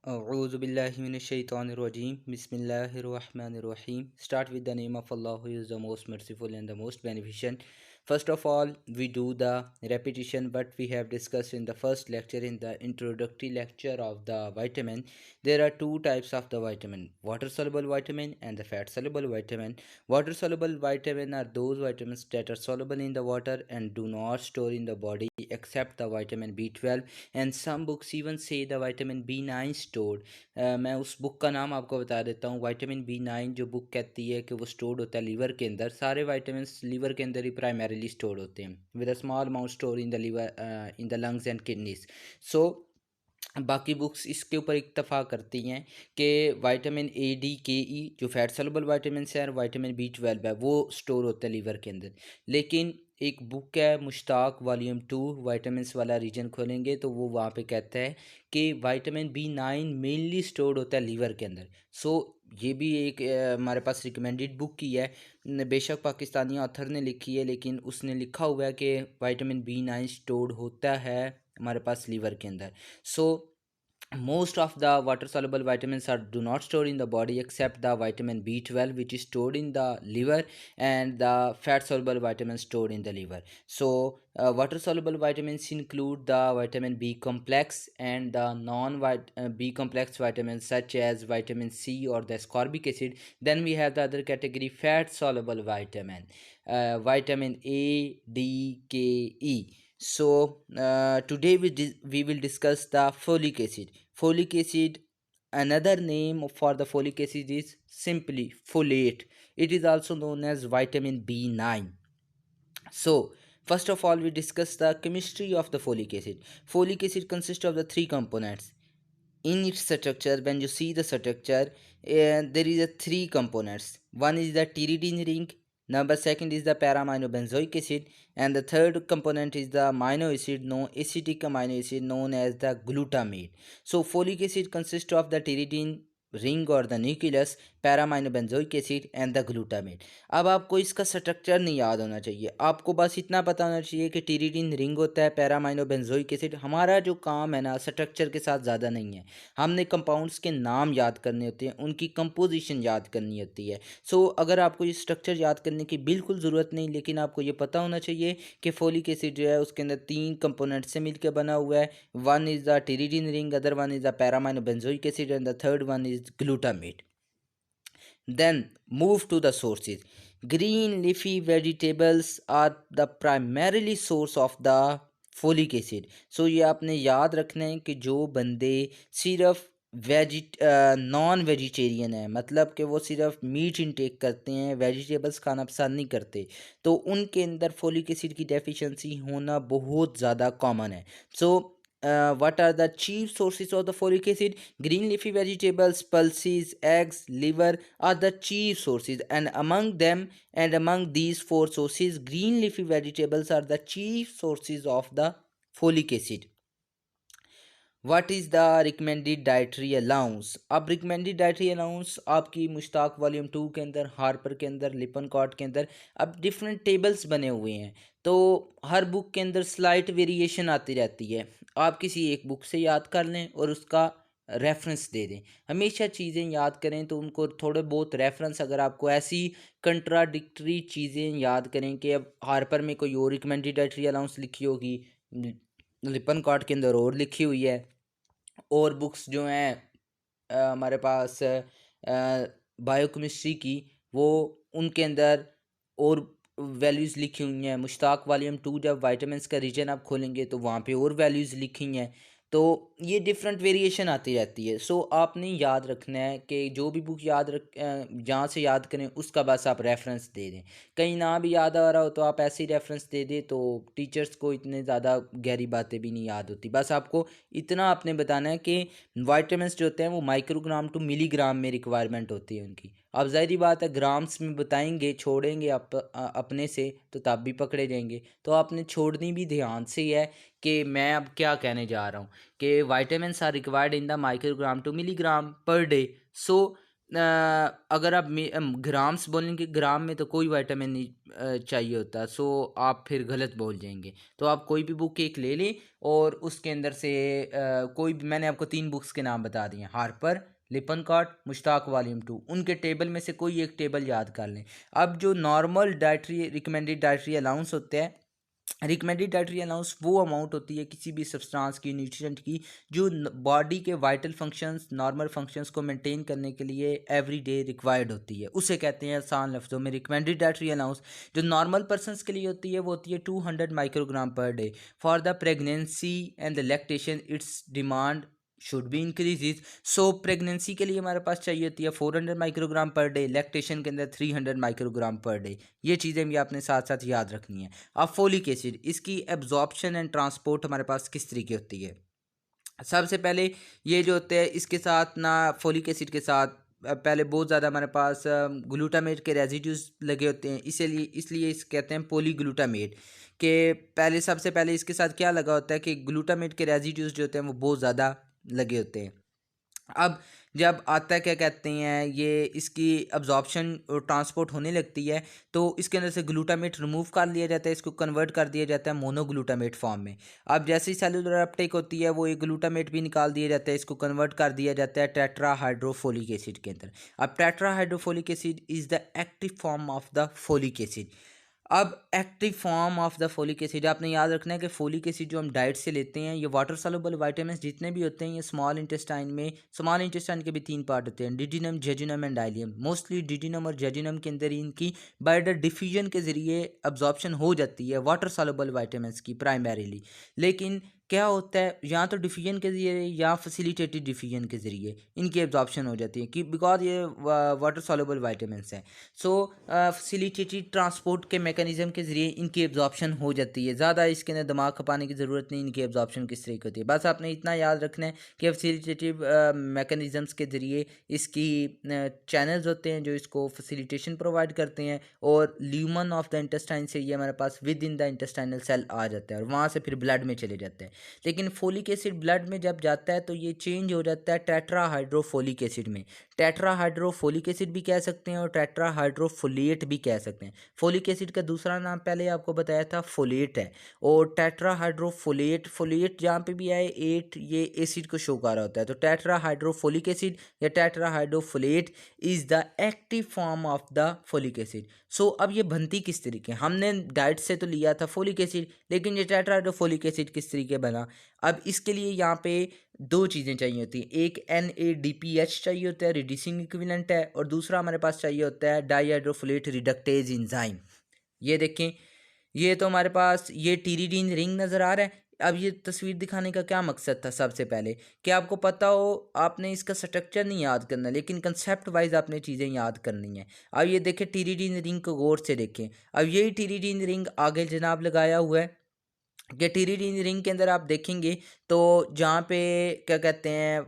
Auzubillahiminash-shaytanir-rajim. Bismillahir-rahmanir-rahim. Start with the name of Allah, who is the most merciful and the most beneficent. First of all, we do the repetition what we have discussed in the first lecture, in the introductory lecture of the vitamin. There are two types of the vitamin: water soluble vitamin and the fat soluble vitamin. Water soluble vitamin are those vitamins that are soluble in the water and do not store in the body except the vitamin B12, and some books even say the vitamin B9 stored. मैं उस book का नाम आपको बता देता हूँ। Vitamin B9 जो book कहती है कि वो स्टोर्ड होता है लीवर के अंदर। सारे विटामिन लीवर के अंदर ही प्राइमरीली स्टोर्ड होते हैं with a small amount store in the liver, in the lungs and kidneys. So बाकी बुक्स इसके ऊपर इत्तफाक करती हैं कि vitamin A D K E जो फैट सoluble विटामिन है और विटामिन B12 है वो स्टोर होता है लीवर के अंदर। लेकिन एक बुक है मुश्ताक वॉल्यूम 2, विटामिन्स वाला रीजन खोलेंगे तो वो वहाँ पे कहता है कि विटामिन B9 मेनली स्टोर्ड होता है लीवर के अंदर। सो ये भी एक हमारे पास रिकमेंडेड बुक की है। बेशक पाकिस्तानी ऑथर ने लिखी है, लेकिन उसने लिखा हुआ है कि विटामिन B9 स्टोर्ड होता है हमारे पास लीवर के अंदर। So most of the water soluble vitamins are do not stored in the body except the vitamin B12, which is stored in the liver, and the fat soluble vitamins stored in the liver. So water soluble vitamins include the vitamin B complex and the non B complex vitamins such as vitamin C or the ascorbic acid. Then we have the other category, fat soluble vitamin, vitamin A D K E. So today we will discuss the folic acid. Folic acid, another name for the folic acid is simply folate. It is also known as vitamin B9. So first of all, we discuss the chemistry of the folic acid. Folic acid consists of the three components. In its structure, when you see the structure, there is a three components. One is the pyridine ring, number second is the para-aminobenzoic acid, and the third component is the amino acid, no acetic amino acid known as the glutamate. So folic acid consists of the pyridine ring और the nucleus, para-aminobenzoic acid and the glutamate. अब आपको इसका structure नहीं याद होना चाहिए, आपको बस इतना पता होना चाहिए कि टीरिडीन रिंग होता है, पैरामाइनोबेंजोइक एसिड। हमारा जो काम है ना स्ट्रक्चर के साथ ज़्यादा नहीं है, हमने कंपाउंड्स के नाम याद करने होते हैं, उनकी कंपोजिशन याद करनी होती है। सो अगर आपको ये स्ट्रक्चर याद करने की बिल्कुल ज़रूरत नहीं, लेकिन आपको ये पता होना चाहिए कि फोलिक एसिड जो है उसके अंदर तीन कंपोनेंट से मिलकर बना हुआ है। One is the pteridine ring, other one is the para-aminobenzoic acid and the third one is glutamate. Then move to the sources. Green leafy vegetables are the primarily source of the folic acid. So ये आपने याद रखना है कि जो बंदे सिर्फ non vegetarian है, मतलब कि वो सिर्फ मीट इंटेक करते हैं, वेजिटेबल्स खाना पसंद नहीं करते, तो उनके अंदर फोलिक एसिड की डेफिशिएंसी होना बहुत ज़्यादा कॉमन है। सो what are the chief sources of the folic acid? Green leafy vegetables, pulses, eggs, liver are the chief sources, and among these four sources, green leafy vegetables are the chief sources of the folic acid. What is the recommended dietary allowance? अब recommended dietary allowance आपकी Mushtaq volume 2 के अंदर, Harper के अंदर, लिपनकॉट के अंदर अब different tables बने हुए हैं, तो हर बुक के अंदर स्लाइट वेरिएशन आती रहती है। आप किसी एक बुक से याद कर लें और उसका रेफरेंस दे दें। हमेशा चीज़ें याद करें तो उनको थोड़े बहुत रेफरेंस, अगर आपको ऐसी कंट्राडिक्टरी चीज़ें याद करें कि अब हार्पर में कोई और रिकमेंडेड डाइटरी अलाउंस लिखी होगी, लिपनकॉट के अंदर और लिखी हुई है, और बुक्स जो हैं हमारे पास बायोकेमिस्ट्री की, वो उनके अंदर और वैल्यूज़ लिखी हुई हैं। मुश्ताक वॉल्यूम 2 जब वाइटामिन्स का रीजन आप खोलेंगे तो वहाँ पे और वैल्यूज़ लिखी हैं, तो ये डिफरेंट वेरिएशन आती रहती है। सो आपने याद रखना है कि जो भी बुक जहाँ से याद करें उसका बस आप रेफरेंस दे दें। कहीं ना भी याद आ रहा हो तो आप ऐसे ही रेफरेंस दे दें, तो टीचर्स को इतने ज़्यादा गहरी बातें भी नहीं याद होती। बस आपको इतना आपने बताना है कि वाइटामिन्स जो होते हैं वो माइक्रोग्राम टू मिलीग्राम में रिक्वायरमेंट होती है उनकी। अब ज़ाहिर बात है ग्राम्स में बताएंगे, छोड़ेंगे अपने से तो तब भी पकड़े जाएंगे, तो आपने छोड़नी भी ध्यान से ही है कि मैं अब क्या कहने जा रहा हूँ कि vitamins are required in the microgram to milligram per day. So अगर आप ग्राम्स बोलेंगे, ग्राम में तो कोई विटामिन नहीं चाहिए होता, सो आप फिर गलत बोल जाएंगे। तो आप कोई भी बुक एक ले लें और उसके अंदर से कोई भी, मैंने आपको 3 बुक्स के नाम बता दिए, हार्पर, लिपनकॉट, मुश्ताक वॉल्यूम 2, उनके टेबल में से कोई एक टेबल याद कर लें। अब जो normal dietary recommended dietary allowance होते हैं, रिकमेंडेड डाइटरी अलाउंस वो अमाउंट होती है किसी भी सब्सटेंस की, न्यूट्रिएंट की, जो बॉडी के वाइटल फंक्शंस, नॉर्मल फंक्शंस को मेंटेन करने के लिए एवरी डे रिक्वायर्ड होती है। उसे कहते हैं आसान लफ्ज़ों में रिकमेंडेड डाइटरी अलाउंस। जो नॉर्मल पर्सनस के लिए होती है वो होती है 200 microgram per day. For the pregnancy and the lactation it's demand should be increase. So pregnancy के लिए हमारे पास चाहिए होती है 400 माइक्रोग्राम पर डे, लैक्टेशन के अंदर 300 माइक्रोग्राम पर डे। ये चीज़ें भी आपने साथ साथ याद रखनी है। अब फोलिक एसिड, इसकी एब्जॉर्प्शन एंड ट्रांसपोर्ट हमारे पास किस तरीके होती है। सबसे पहले ये जो होते हैं, इसके साथ ना फोलिक एसिड के साथ पहले बहुत ज़्यादा हमारे पास ग्लूटामेट के रेजिड्यूज लगे होते हैं, इसलिए इसलिए इस कहते हैं पोलीग्लूटामेट के। पहले सबसे पहले इसके साथ क्या लगा होता है कि ग्लूटामेट के रेजिड्यूज जो होते हैं वो बहुत ज़्यादा लगे होते हैं। अब जब आता है क्या कहते हैं, ये इसकी अब्जॉर्प्शन और ट्रांसपोर्ट होने लगती है तो इसके अंदर से ग्लूटामेट रिमूव कर लिया जाता है, इसको कन्वर्ट कर दिया जाता है मोनोग्लूटामेट फॉर्म में। अब जैसे ही सेलुलर अपटेक होती है वो एक ग्लूटामेट भी निकाल दिया जाता है, इसको कन्वर्ट कर दिया जाता है टेट्रा हाइड्रोफोलिक एसिड के अंदर। अब tetrahydrofolic acid is the active form of the folic acid. अब active form of the folic acid, आपने याद रखना है कि फोलिक एसिड जो हम डाइट से लेते हैं, ये वाटर सॉल्युबल विटामिन जितने भी होते हैं ये स्मॉल इंटेस्टाइन में, स्मॉल इंटेस्टाइन के भी 3 पार्ट होते हैं, डिडिनम, जेजुनम एंड डाइलियम। मोस्टली डिडिनम और जेजुनम के अंदर इनकी बाय द डिफ्यूजन के ज़रिए अब्जॉर्प्शन हो जाती है वाटर सॉल्युबल विटामिन की प्राइमरीली। लेकिन क्या होता है, या तो डिफ्यूजन के ज़रिए या फैसिलिटेटेड डिफ्यूजन के ज़रिए इनकी एब्जॉर्प्शन हो जाती है, कि बिकॉज ये वाटर सॉल्युबल विटामिन हैं। सो फैसिलिटेटेड ट्रांसपोर्ट के मैकेनिज्म के ज़रिए इनकी एब्जॉर्प्शन हो जाती है। ज़्यादा इसके अंदर दिमाग खपाने की ज़रूरत नहीं, इनकी एब्जॉर्प्शन किस तरीके होती है। बस आपने इतना याद रखना है कि फैसिलिटेटिव मैकेनिज़म्स के ज़रिए इसकी चैनल्स होते हैं जो इसको फैसिलिटेशन प्रोवाइड करते हैं, और ल्यूमन ऑफ द इंटेस्टाइन से ये हमारे पास within the intestinal cell आ जाता है और वहाँ से फिर ब्लड में चले जाते हैं। लेकिन फोलिक एसिड ब्लड में जब जाता है तो ये चेंज हो जाता है टेट्रा हाइड्रोफोलिक एसिड में। टेट्रा हाइड्रोफोलिक एसिड भी कह सकते हैं और टेट्रा हाइड्रोफोलेट भी कह सकते हैं। फोलिक एसिड का दूसरा नाम पहले आपको बताया था फोलेट है, और टेट्रा हाइड्रोफोलेट, फोलेट जहाँ पे भी आए 8 ये एसिड को शो कर रहा होता है। तो टेट्रा हाइड्रोफोलिक एसिड या tetrahydrofolate is the active form of the folic acid. So अब ये बनती किस तरीके, हमने डाइट से तो लिया था फोलिक एसिड, लेकिन ये टेट्रा हाइड्रोफोलिक एसिड किस तरीके बना। अब इसके लिए यहाँ पे 2 चीज़ें चाहिए होती हैं, एक NADPH चाहिए होता है, रिड्यूसिंग इक्विवेलेंट है, और दूसरा हमारे पास चाहिए होता है डाईहाइड्रोफोलेट रिडक्टेज एंजाइम। ये देखें, ये तो हमारे पास ये टीरिडीन रिंग नज़र आ रहा है। अब ये तस्वीर दिखाने का क्या मकसद था, सबसे पहले कि आपको पता हो, आपने इसका स्ट्रक्चर नहीं याद करना लेकिन कंसेप्ट वाइज आपने चीज़ें याद करनी है। अब ये देखें टीरिडीन रिंग को गौर से देखें। अब यही टीरिडीन रिंग आगे जनाब लगाया हुआ है कि टीरिडीन रिंग के अंदर आप देखेंगे तो जहाँ पे क्या कहते हैं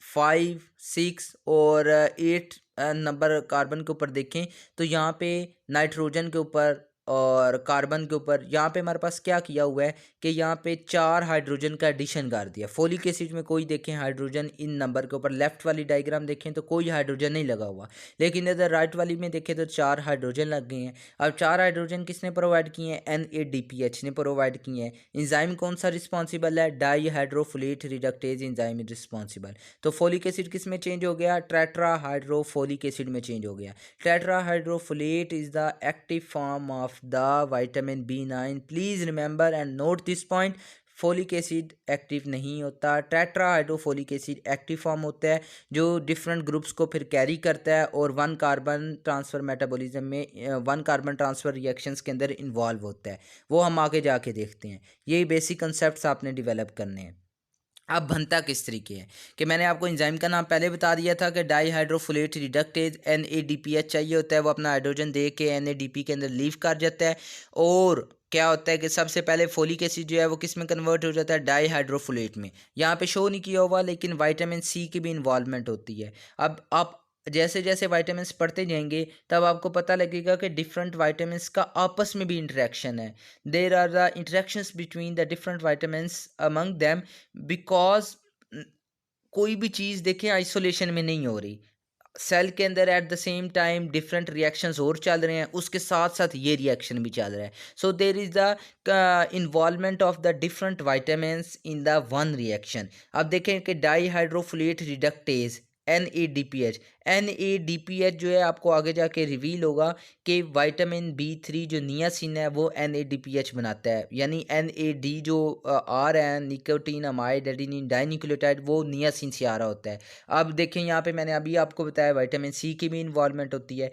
5, 6 और 8 नंबर कार्बन के ऊपर देखें तो यहाँ पे नाइट्रोजन के ऊपर और कार्बन के ऊपर यहाँ पे हमारे पास क्या किया हुआ है कि यहाँ पे 4 हाइड्रोजन का एडिशन कर दिया। फोलिक एसिड में कोई देखें हाइड्रोजन इन नंबर के ऊपर, लेफ्ट वाली डायग्राम देखें तो कोई हाइड्रोजन नहीं लगा हुआ, लेकिन इधर राइट वाली में देखें तो 4 हाइड्रोजन लग गए हैं। अब 4 हाइड्रोजन किसने प्रोवाइड किए हैं, NADPH ने प्रोवाइड किए हैं। इंजाइम कौन सा रिस्पॉन्सिबल है, dihydrofolate reductase enzyme is responsible. तो फोलिक एसिड किस में चेंज हो गया, टेट्रा हाइड्रोफोलिक एसिड में चेंज हो गया। Tetrahydrofolate is the active form of the vitamin B9। Please remember and note this point, folic acid active नहीं होता, tetrahydrofolic acid active form होता है जो डिफरेंट ग्रुप्स को फिर कैरी करता है और 1 कार्बन ट्रांसफ़र मेटाबॉलिज्म में 1 कार्बन ट्रांसफ़र रिएक्शंस के अंदर इन्वॉल्व होता है। वो हम आगे जाके देखते हैं। यही बेसिक कंसेप्ट आपने डिवेलप करने हैं। अब बनता किस तरीके है कि मैंने आपको एंजाइम का नाम पहले बता दिया था कि डाई हाइड्रोफोलेट रिडक्टेज NADPH चाहिए होता है, वो अपना हाइड्रोजन दे के NADP के अंदर लीव कर जाता है, और क्या होता है कि सबसे पहले फोलिक एसिड जो है वो किस में कन्वर्ट हो जाता है, डाई हाइड्रोफोलेट में। यहाँ पे शो नहीं किया हुआ लेकिन विटामिन C की भी इन्वॉल्वमेंट होती है। अब आप जैसे जैसे विटामिन्स पढ़ते जाएंगे तब आपको पता लगेगा कि डिफरेंट विटामिन्स का आपस में भी इंटरेक्शन है। There are the interactions between the different vitamins among them, because कोई भी चीज़ देखें आइसोलेशन में नहीं हो रही। सेल के अंदर at the same time different reactions और चल रहे हैं, उसके साथ साथ ये रिएक्शन भी चल रहा है। So there is the involvement of the different vitamins in the one reaction. अब देखें कि dihydrofolate reductase NADPH, NADPH जो है आपको आगे जाके रिवील होगा कि विटामिन B3 जो नियासिन है वो NADPH बनाता है, यानी NAD जो आ रहा है निकोटीन अमाइड एडेनिन डाइन्यूक्लियोटाइड वो नियासिन से आ रहा होता है। अब देखें यहाँ पे मैंने अभी आपको बताया विटामिन सी की भी इन्वॉल्वमेंट होती है।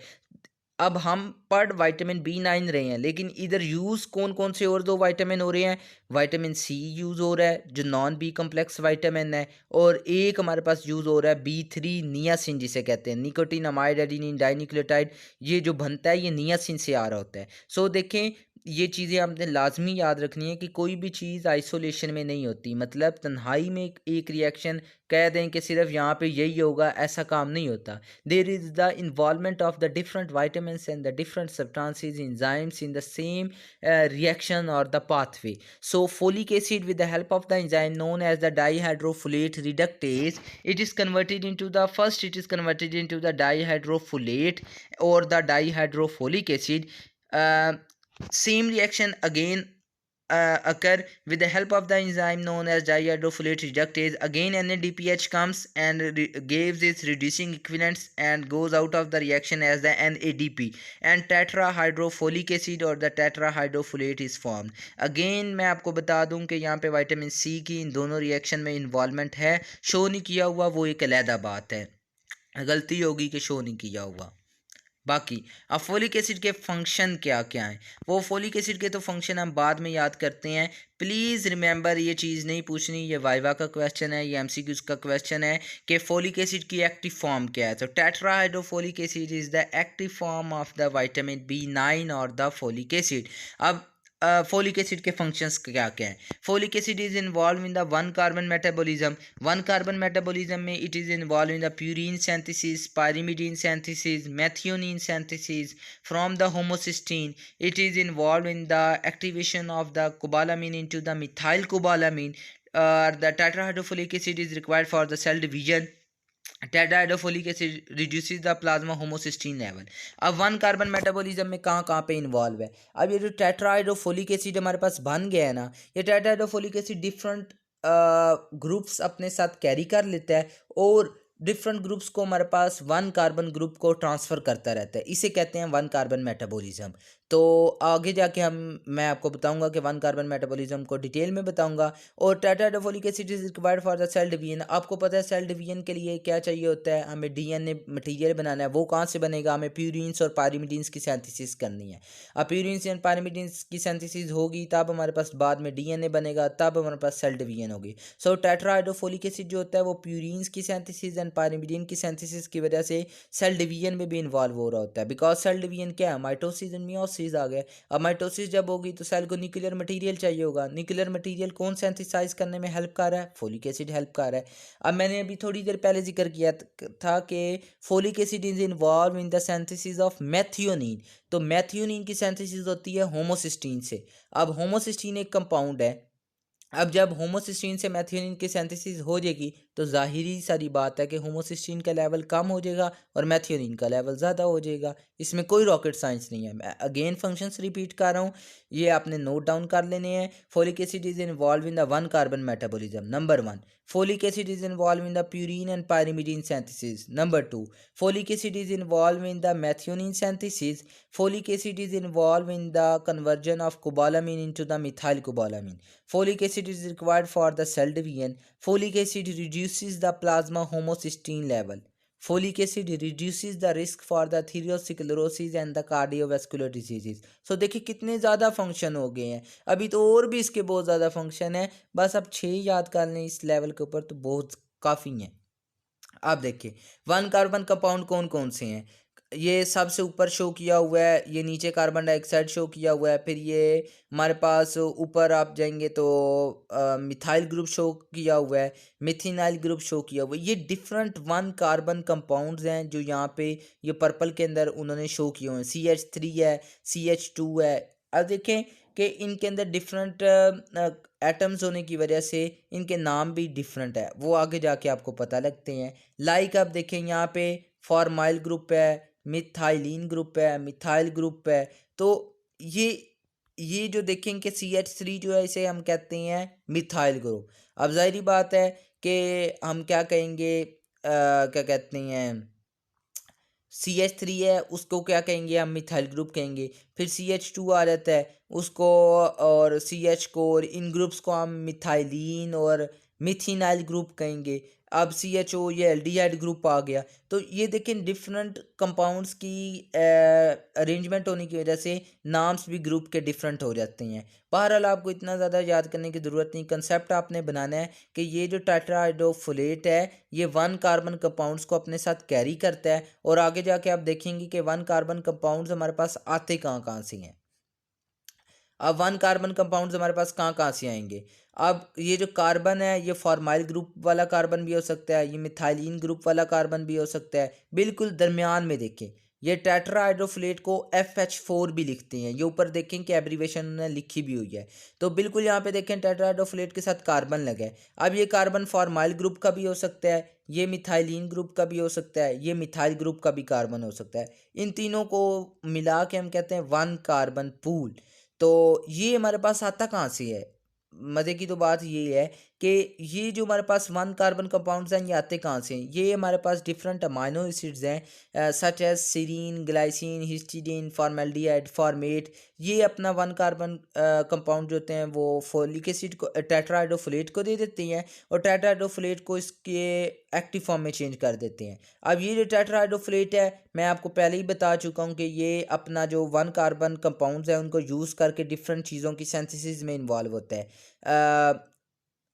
अब हम पढ़ विटामिन B9 रहे हैं, लेकिन इधर यूज़ कौन कौन से और दो विटामिन हो रहे हैं? विटामिन सी यूज़ हो रहा है जो नॉन बी कम्प्लेक्स विटामिन है, और एक हमारे पास यूज़ हो रहा है B3 नियासिन जिसे कहते हैं, निकोटीन अमाइड एडेनिन डाइन्यूक्लियोटाइड। ये जो बनता है ये नियासिन से आ रहा होता है। सो देखें ये चीज़ें आपने लाजमी याद रखनी है कि कोई भी चीज़ आइसोलेशन में नहीं होती, मतलब तन्हाई में एक रिएक्शन कह दें कि सिर्फ यहाँ पे यही होगा, ऐसा काम नहीं होता। There is the involvement of the different vitamins and the different substances, enzymes in the same reaction or the pathway. So folic acid with the help of the enzyme known as the dihydrofolate reductase, it is converted into the first, it is converted into the dihydrofolate or the dihydrofolic acid. Uh, Same reaction again occur with the help of the enzyme known as dihydrofolate reductase. Again NADPH comes and gives its reducing equivalents and goes out of the reaction as the NADP, and tetrahydrofolic acid or the tetrahydrofolate is formed. Again मैं आपको बता दूं कि यहाँ पे vitamin C की इन दोनों reaction में इन्वॉल्वमेंट है, शो नहीं किया हुआ वो एक अलहदा बात है, गलती होगी कि शो नहीं किया हुआ। बाकी अब फोलिक एसिड के फंक्शन क्या क्या हैं, वो फोलिक एसिड के तो फंक्शन हम बाद में याद करते हैं। प्लीज़ रिमेंबर ये चीज़ नहीं पूछनी, ये वाइवा का क्वेश्चन है, ये MCQs का क्वेश्चन है कि फोलिक एसिड की एक्टिव फॉर्म क्या है। तो tetrahydrofolic acid is the active form of the vitamin B9 और द फोलिक एसिड। अब फोलिक एसिड के फंक्शंस क्या क्या हैं? Folic acid is involve in the one carbon metabolism. One carbon metabolism में it is involve in the purine synthesis, pyrimidine synthesis, methionine synthesis from the homocysteine. It is involve in the activation of the cobalamin into the methyl cobalamin. The tetrahydrofolic acid is required for the cell division. Tetrahydrofolic acid reduces the plasma homocysteine level. अब one carbon metabolism में कहाँ कहाँ पे involve है? अब ये जो tetrahydrofolic acid हमारे पास बन गया है ना, ये टेट्राहाइड्रोफोलिक एसिड डिफरेंट ग्रुप्स अपने साथ कैरी कर लेता है, और डिफरेंट ग्रुप्स को हमारे पास वन कार्बन ग्रुप को ट्रांसफ़र करता रहता है, इसे कहते हैं वन कार्बन मेटाबॉलिज्म। तो आगे जाके मैं आपको बताऊंगा कि वन कार्बन मेटाबॉलिज्म को डिटेल में बताऊंगा। और tetrahydrofolic acid is required for the cell division. आपको पता है सेल डिवीजन के लिए क्या चाहिए होता है, हमें DNA मटेरियल बनाना है। वो कहाँ से बनेगा? हमें प्यूरिन्स और पायरिमिडीन्स की सिंथेसिस करनी है। अब प्यूरिन्स एंड पायरिमिडीन्स की सिंथेसिस होगी तब हमारे पास बाद में DNA बनेगा, तब हमारे पास सेल डिवीजन होगी। सो टेट्राहाइड्रोफोलिक एसिड जो होता है वो प्यूरिन्स की सिंथेसिस एंड पायरिमिडीन की सिंथेसिस की वजह से सेल डिवीजन में भी इन्वॉल्व हो रहा होता है। बिकॉज सेल डिवीजन क्या है? माइटोसिस एंड मियोसिस आ गया। अब माइटोसिस जब होगी तो सेल को न्यूक्लियर मटेरियल चाहिए होगा। न्यूक्लियर मटेरियल कौन सिंथेसाइज करने में हेल्प कर रहा है? फोलिक एसिड हेल्प कर रहा है। अब मैंने अभी थोड़ी देर पहले जिक्र किया था कि folic acid is involve in the synthesis of methionine. तो मेथियोनिन की सिंथेसिस होती है होमोसिस्टीन से। अब होमोसिस्टीन एक कंपाउंड है। अब जब होमोसिस्टीन से मेथियोनिन की सिंथेसिस हो जाएगी तो जाहिरी सारी बात है कि होमोसिस्टीन का लेवल कम हो जाएगा और मेथियोनिन का लेवल ज़्यादा हो जाएगा। इसमें कोई रॉकेट साइंस नहीं है। मैं अगेन फंक्शंस रिपीट कर रहा हूँ, ये आपने नोट डाउन कर लेने हैं। Folic acid is involve in the one carbon metabolism. Number 1, folic acid is involve in the purine and pyrimidine synthesis. Number 2, folic acid is involve in the methionine synthesis. Folic acid is involved in the conversion of cobalamin into the methyl cobalamin. Folic acid is required for the cell division. Folic acid reduces the plasma homocysteine level. Folic acid reduces the risk for the atherosclerosis and the cardiovascular diseases. So देखिए कितने ज़्यादा function हो गए हैं। अभी तो और भी इसके बहुत ज़्यादा फंक्शन है, बस अब 6 याद कर लें इस लेवल के ऊपर तो बहुत काफ़ी हैं। आप देखिए वन कार्बन कंपाउंड कौन कौन से हैं? ये सबसे ऊपर शो किया हुआ है, ये नीचे कार्बन डाइऑक्साइड शो किया हुआ है, फिर ये हमारे पास ऊपर आप जाएंगे तो मिथाइल ग्रुप शो किया हुआ है, मिथिनाइल ग्रुप शो किया हुआ है। ये डिफरेंट वन कार्बन कंपाउंड्स हैं जो यहाँ पे ये पर्पल के अंदर उन्होंने शो किए हुए हैं। CH3 है, CH2 है। अब देखें कि इनके अंदर डिफरेंट एटम्स होने की वजह से इनके नाम भी डिफरेंट है, वो आगे जाके आपको पता लगते हैं। लाइक आप देखें यहाँ पे फॉर्माइल ग्रुप है, मिथाइलिन ग्रुप है, मिथाइल ग्रुप है। तो ये ये जो देखेंगे CH3 जो है इसे हम कहते हैं मिथाइल ग्रुप। अब जाहिर बात है कि हम क्या कहेंगे, क्या कहते हैं, CH3 है उसको क्या कहेंगे, हम मिथाइल ग्रुप कहेंगे। फिर CH2 आ जाता है उसको, और CH को, और इन ग्रुप्स को हम मिथाइलिन और मिथिनाइल ग्रुप कहेंगे। अब CHO ये एल्डिहाइड ग्रुप आ गया। तो ये देखें डिफरेंट कंपाउंड्स की अरेंजमेंट होने की वजह से नाम्स भी ग्रुप के डिफरेंट हो जाते हैं। बहरहाल आपको इतना ज़्यादा याद करने की ज़रूरत नहीं, कंसेप्ट आपने बनाना है कि ये जो टेट्राहाइड्रोफोलेट है ये 1 कार्बन कंपाउंड्स को अपने साथ कैरी करता है। और आगे जाके आप देखेंगे कि 1 कार्बन कंपाउंड्स हमारे पास आते कहाँ कहाँ से हैं। अब 1 कार्बन कंपाउंड्स हमारे पास कहाँ कहाँ से आएंगे। अब ये जो कार्बन है ये फॉर्माइल ग्रुप वाला कार्बन भी हो सकता है, ये मिथाइलिन ग्रुप वाला कार्बन भी हो सकता है। बिल्कुल दरमियान में देखें, ये टेट्राहाइड्रोफोलेट को FH4 भी लिखते हैं। ये ऊपर देखें कि एब्रीवेशन उन्होंने लिखी भी हुई है। तो बिल्कुल यहाँ पे देखें टेट्राहाइड्रोफोलेट के साथ कार्बन लगा है। अब ये कार्बन फॉर्माइल ग्रुप का भी हो सकता है, ये मिथाइलिन ग्रुप का भी हो सकता है, ये मिथाइल ग्रुप का भी कार्बन हो सकता है। इन तीनों को मिला के हम कहते हैं 1 कार्बन पूल। तो ये हमारे पास आता कहाँ से है। मज़े की तो बात ये है कि ये जो हमारे पास 1 कार्बन कंपाउंड्स हैं ये आते कहाँ से हैं। ये हमारे पास डिफरेंट अमाइनो एसिड्स हैं, such as serine, glycine, histidine, formaldehyde, formate. ये अपना 1 कार्बन कंपाउंड जो होते हैं वो फोलिक एसिड को, टेट्राहाइड्रोफोलेट को दे देते हैं, और टेट्राहाइड्रोफोलेट को इसके एक्टिव फॉर्म में चेंज कर देते हैं। अब ये जो टेट्राहाइड्रोफोलेट है मैं आपको पहले ही बता चुका हूँ कि ये अपना जो 1 कार्बन कंपाउंड्स है उनको यूज़ करके डिफरेंट चीज़ों की सिंथेसिस में इन्वॉल्व होता है।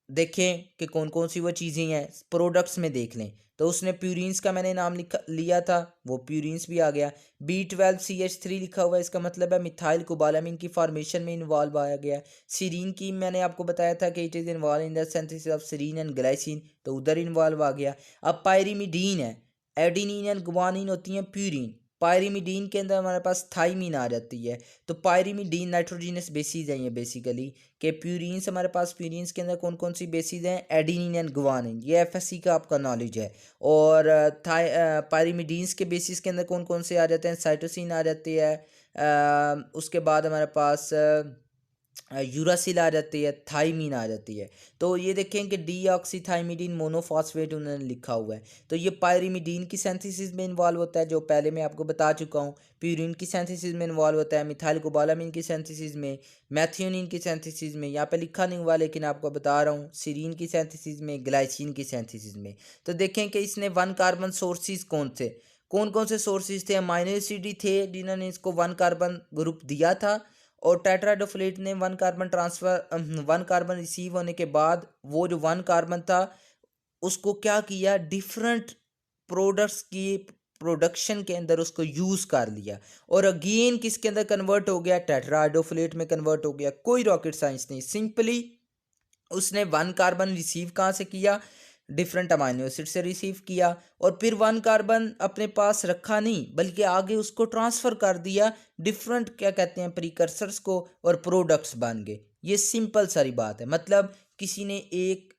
देखें कि कौन कौन सी वो चीज़ें हैं, प्रोडक्ट्स में देख लें। तो उसने प्यूरिन्स का मैंने नाम लिया था, वो प्यूरिन्स भी आ गया। B12CH3 लिखा हुआ है, इसका मतलब है मिथाइल कोबालामिन की फॉर्मेशन में इन्वॉल्व आया गया। सीरीन की मैंने आपको बताया था कि it is involve in the synthesis of serine and glycine, तो उधर इन्वॉल्व आ गया। अब पायरीमिडीन है, एडिनिन एंड गुआनिन होती हैं प्यूरिन। पायरीमिडीन के अंदर हमारे पास थाइमीन आ जाती है। तो पायरीमिडीन नाइट्रोजिनस बेसिस हैं ये बेसिकली, कि प्यूरिन्स हमारे पास, प्यूरिन्स के अंदर कौन कौन सी बेसिस हैं, एडिनिन एंड गुआनिन। ये FSC का आपका नॉलेज है। और पायरीमिडीन्स के बेसिस के अंदर कौन कौन से आ जाते हैं, साइटोसिन आ जाती है, उसके बाद हमारे पास यूरासिल आ जाती है, थाइमीन आ जाती है। तो ये देखें कि डीऑक्सीथाइमिडीन मोनोफॉस्फेट उन्होंने लिखा हुआ है। तो ये पायरीमिडीन की सिंथेसिस में इन्वॉल्व होता है, जो पहले मैं आपको बता चुका हूँ। प्यूरिन की सिंथेसिस में इन्वॉल्व होता है, मिथाइल कोबालामिन की सिंथेसिस में, मैथियोनिन की सिंथेसिस में, यहाँ पे लिखा नहीं हुआ लेकिन आपको बता रहा हूँ, सीरीन की सिंथेसिस में, ग्लाइसिन की सिंथेसिस में। तो देखें कि इसने 1 कार्बन सोर्सेज कौन कौन से सोर्सेज थे, अमाइनो एसिड ही थे जिन्होंने इसको 1 कार्बन ग्रुप दिया था। और टेट्राहाइड्रोफोलेट ने 1 कार्बन ट्रांसफ़र, 1 कार्बन रिसीव होने के बाद वो जो 1 कार्बन था उसको क्या किया, डिफरेंट प्रोडक्ट्स की प्रोडक्शन के अंदर उसको यूज़ कर लिया, और अगेन किसके अंदर कन्वर्ट हो गया, टेट्राहाइड्रोफोलेट में कन्वर्ट हो गया। कोई रॉकेट साइंस नहीं, सिंपली उसने 1 कार्बन रिसीव कहाँ से किया, डिफरेंट अमाइनो एसिड से रिसीव किया, और फिर 1 कार्बन अपने पास रखा नहीं बल्कि आगे उसको ट्रांसफ़र कर दिया डिफरेंट, क्या कहते हैं, प्रीकर्सर्स को, और प्रोडक्ट्स बन गए। ये सिंपल सारी बात है। मतलब किसी ने एक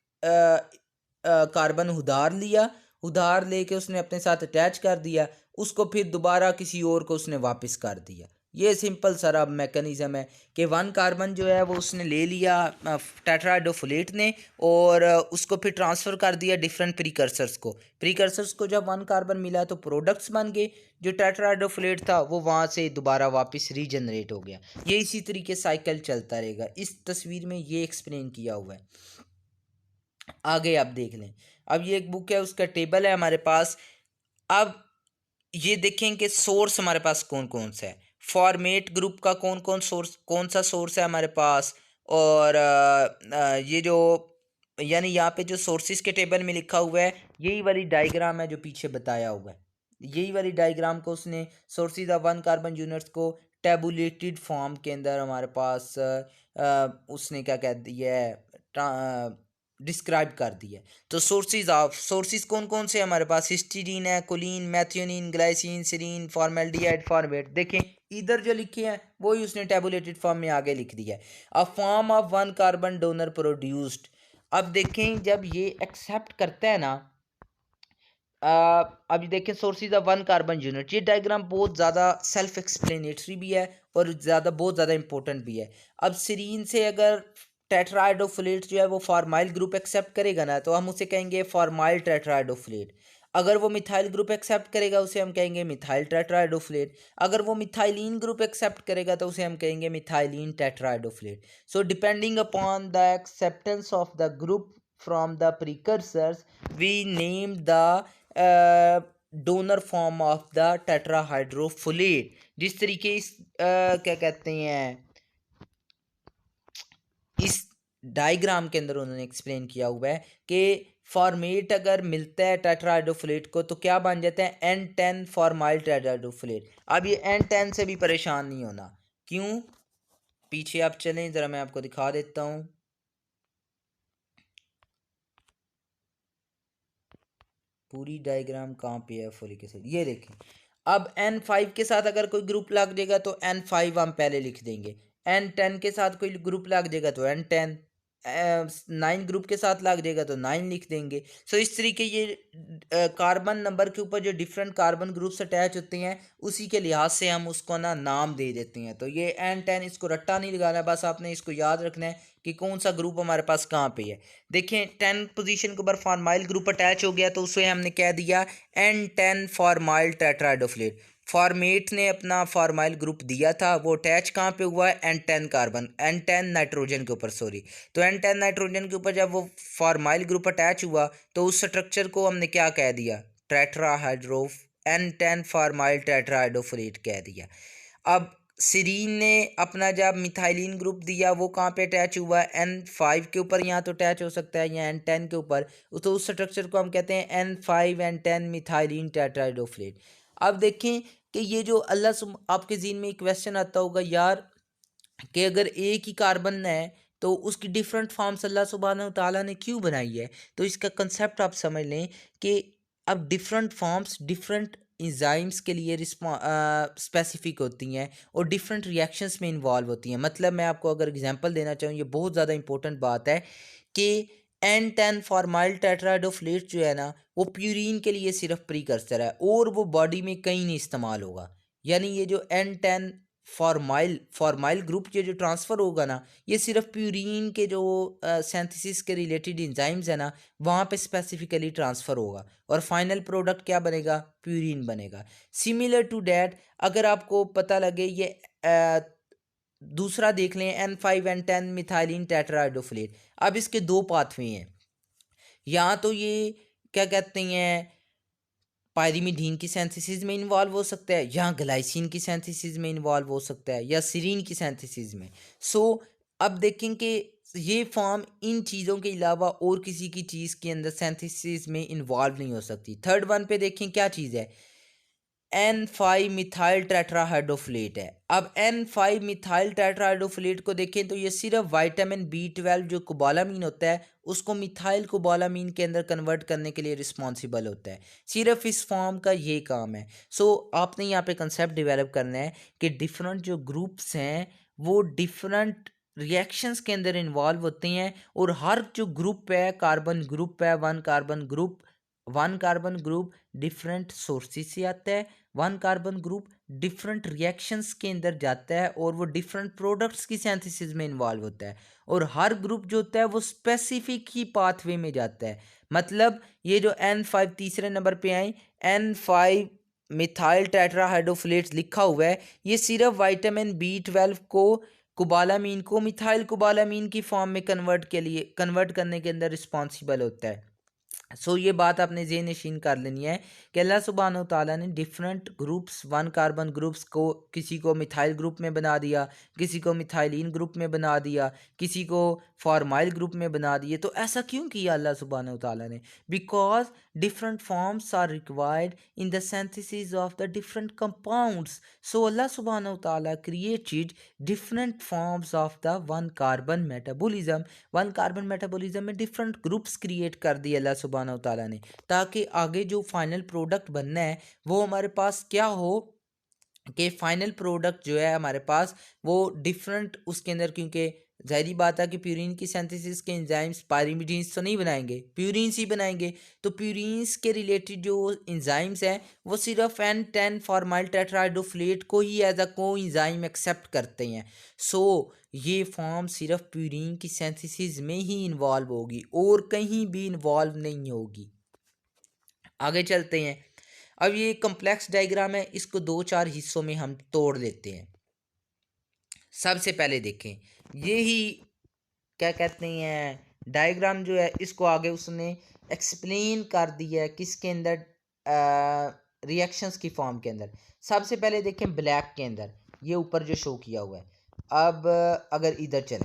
कार्बन उधार लिया, उधार लेके उसने अपने साथ अटैच कर दिया, उसको फिर दोबारा किसी और को उसने वापस कर दिया। ये सिंपल सारा मैकेनिज़्म है कि 1 कार्बन जो है वो उसने ले लिया टेट्राहाइड्रोफोलेट ने, और उसको फिर ट्रांसफ़र कर दिया डिफरेंट प्रीकर्सर्स को जब 1 कार्बन मिला तो प्रोडक्ट्स बन गए। जो टेट्राहाइड्रोफोलेट था वो वहाँ से दोबारा वापस रीजनरेट हो गया। ये इसी तरीके साइकिल चलता रहेगा। इस तस्वीर में ये एक्सप्लेन किया हुआ है। आगे आप देख लें, अब ये एक बुक है, उसका टेबल है हमारे पास। अब ये देखें कि सोर्स हमारे पास कौन कौन सा है, फॉर्मेट ग्रुप का कौन सा सोर्स है हमारे पास। और ये जो, यानी यहाँ पे जो सोर्सेज के टेबल में लिखा हुआ है यही वाली डायग्राम है जो पीछे बताया हुआ है। यही वाली डायग्राम को उसने सोर्सेज ऑफ 1 कार्बन यूनिट्स को टेबुलेटेड फॉर्म के अंदर हमारे पास उसने क्या कह दिया है, डिस्क्राइब कर दिया है। तो सोर्सेज कौन कौन से हमारे पास, हिस्टीडीन है, choline, methionine, glycine, serine, formaldehyde, formate. देखें इधर जो लिखे हैं वही उसने टेबुलेटेड फॉर्म में आगे लिख दिया है, a form of 1 carbon donor produced. अब देखें जब ये एक्सेप्ट करता है ना, अभी देखें sources of one carbon unit, ये डायग्राम बहुत ज़्यादा सेल्फ एक्सप्लेनेटरी भी है और बहुत ज़्यादा इंपॉर्टेंट भी है। अब सीरीन से अगर टेट्राहाइड्रोफोलेट जो है वो फॉर्माइल ग्रुप एक्सेप्ट करेगा ना, तो हम उसे कहेंगे फॉर्माइल टेट्राहाइड्रोफोलेट। अगर वो मिथाइल ग्रुप एक्सेप्ट करेगा उसे हम कहेंगे मिथाइल टेट्राहाइड्रोफोलेट। अगर वो मिथाइलिन ग्रुप एक्सेप्ट करेगा तो उसे हम कहेंगे methylene tetrahydrofolate. So depending upon the acceptance of the group from the precursors we name the donor form of the tetrahydrofolate. जिस तरीके क्या कहते हैं, इस डायग्राम के अंदर उन्होंने एक्सप्लेन किया हुआ है कि फॉर्मेट अगर मिलता है टेट्राहाइड्रोफोलेट को तो क्या बन जाता है N10 फॉर्माइल टेट्राहाइड्रोफोलेट। अब ये N10 से भी परेशान नहीं होना, क्यों, पीछे आप चलें ज़रा, मैं आपको दिखा देता हूँ। पूरी डायग्राम कहाँ पे है फोलिक एसिड, ये देखें। अब N5 के साथ अगर कोई ग्रुप लग जाएगा तो N5 हम पहले लिख देंगे, N10 के साथ कोई ग्रुप लग जाएगा तो N10, 9 ग्रुप के साथ लग जाएगा तो 9 लिख देंगे। सो इस तरीके ये कार्बन नंबर के ऊपर जो डिफरेंट कार्बन ग्रुप्स अटैच होते हैं उसी के लिहाज से हम उसको ना नाम दे देते हैं। तो ये N10, इसको रट्टा नहीं लगाना, बस आपने इसको याद रखना है कि कौन सा ग्रुप हमारे पास कहाँ पे है। देखें 10 पोजीशन के ऊपर फॉर्माइल ग्रुप अटैच हो गया तो उसे हमने कह दिया N10 फॉर्माइल टेट्राहाइड्रोफोलेट। फॉर्मेट ने अपना फॉर्माइल ग्रुप दिया था, वो अटैच कहाँ पे हुआ है, N10 कार्बन, N10 नाइट्रोजन के ऊपर, सॉरी। तो N10 नाइट्रोजन के ऊपर जब वो फॉर्माइल ग्रुप अटैच हुआ तो उस स्ट्रक्चर को हमने क्या कह दिया, टेट्राहाइड्रो, N10 फॉर्माइल टेट्राहाइड्रोफोलेट कह दिया। अब सीरीन ने अपना जब मिथाइलिन ग्रुप दिया वो कहाँ पे अटैच हुआ, N5 के ऊपर, यहाँ तो अटैच हो सकता है या N10 के ऊपर, तो उस स्ट्रक्चर को हम कहते हैं N5 N10 मिथाइलिन टेट्राहाइड्रोफोलेट। अब देखें कि ये जो आपके ज़हन में एक क्वेश्चन आता होगा यार कि अगर एक ही कार्बन है तो उसकी डिफरेंट फॉर्म्स अल्लाह सुब्हानहू तआला ने क्यों बनाई है। तो इसका कंसेप्ट आप समझ लें कि अब डिफरेंट फॉर्म्स डिफरेंट इंजाइम्स के लिए स्पेसिफिक होती हैं और डिफरेंट रिएक्शंस में इन्वॉल्व होती हैं। मतलब मैं आपको अगर एग्जांपल देना चाहूँ, ये बहुत ज़्यादा इंपॉर्टेंट बात है कि N10 फॉर्माइल टेट्राहाइड्रोफोलेट जो है ना वो प्यूरिन के लिए सिर्फ प्रीकर्सर है और वो बॉडी में कहीं नहीं इस्तेमाल होगा। यानी ये जो N10 फॉर्माइल फॉर्माइल ग्रुप जो ट्रांसफ़र होगा ना, ये सिर्फ प्यूरिन के जो सिंथेसिस के रिलेटेड एंजाइम्स है ना वहाँ पे स्पेसिफिकली ट्रांसफ़र होगा और फाइनल प्रोडक्ट क्या बनेगा, प्यूरिन बनेगा। सिमिलर टू डैट अगर आपको पता लगे ये दूसरा देख लें N5 N10 मिथाइलिन टेट्राहाइड्रोफोलेट। अब इसके दो पाथवे हैं, या तो ये क्या कहते हैं पायरीमिडीन की सिंथेसिस में इन्वॉल्व हो सकता है, या ग्लाइसिन की सिंथेसिस में इन्वॉल्व हो सकता है, या सीरीन की सिंथेसिस में। सो अब देखें कि ये फॉर्म इन चीज़ों के अलावा और किसी की चीज़ के अंदर सिंथेसिस में इन्वॉल्व नहीं हो सकती। थर्ड वन पे देखें क्या चीज़ है, N5 मिथाइल टेट्राहाइड्रोफोलेट है। अब N5 मिथाइल टेट्राहाइड्रोफोलेट को देखें तो ये सिर्फ विटामिन B12 जो कोबालामीन होता है उसको मिथाइल कोबालामीन के अंदर कन्वर्ट करने के लिए रिस्पॉन्सिबल होता है, सिर्फ इस फॉर्म का ये काम है। सो आपने यहाँ पे कंसेप्ट डेवलप करना है कि डिफरेंट जो ग्रुप्स हैं वो डिफरेंट रिएक्शंस के अंदर इन्वॉल्व होते हैं और हर जो ग्रुप है कार्बन ग्रुप है, one carbon group different sources से आता है, one carbon group different reactions के अंदर जाता है और वो डिफरेंट प्रोडक्ट्स की सिंथेसिस में इन्वॉल्व होता है और हर ग्रुप जो होता है वो स्पेसिफिक ही पाथवे में जाता है। मतलब ये जो N5 तीसरे नंबर पे आई, N5 मिथाइल टेट्राहाइड्रोफोलेट लिखा हुआ है, ये सिर्फ विटामिन B12 को कोबालामीन को मिथाइल कोबालामीन की फॉर्म में कन्वर्ट करने के अंदर रिस्पॉन्सिबल होता है। सो ये बात आपने ज़हन नशीन कर लेनी है कि अल्लाह सुब्हानहू तआला ने different groups one carbon groups को किसी को मिथाइल ग्रुप में बना दिया, किसी को मिथाइलिन ग्रुप में बना दिया, किसी को फॉर्माइल ग्रुप में बना दिए। तो ऐसा क्यों किया अल्लाह सुब्हानहू तआला ने, because different forms are required in the synthesis of the different compounds. So Allah सुब्हानहू तआला created different forms of the one carbon metabolism. One carbon metabolism में डिफरेंट ग्रुप्स क्रिएट कर दिए अल्लाह सुब्हानहू तआला ने, ताकि आगे जो फाइनल प्रोडक्ट बनना है वो हमारे पास क्या हो कि फाइनल प्रोडक्ट जो है हमारे पास वो डिफरेंट उसके अंदर, क्योंकि ज़ाहिरी बात है कि प्यूरिन की सिंथेसिस के एंजाइम्स पायरिमिडीन्स तो नहीं बनाएंगे, प्यूरिन्स ही बनाएंगे। तो प्यूरिन्स के रिलेटेड जो एंजाइम्स हैं वो सिर्फ N10 फॉर्माइल टेट्राहाइड्रोफोलेट को ही एज अ को एंजाइम एक्सेप्ट करते हैं। सो ये फॉर्म सिर्फ प्यूरिन की सिंथेसिस में ही इन्वॉल्व होगी और कहीं भी इन्वॉल्व नहीं होगी। आगे चलते हैं। अब ये कम्प्लेक्स डायग्राम है, इसको 2-4 हिस्सों में हम तोड़ लेते हैं। सबसे पहले देखें, ये ही क्या कहते हैं डायग्राम जो है इसको आगे उसने एक्सप्लेन कर दिया है किसके अंदर, रिएक्शंस की फॉर्म के अंदर। सबसे पहले देखें ब्लैक के अंदर, ये ऊपर जो शो किया हुआ है। अब अगर इधर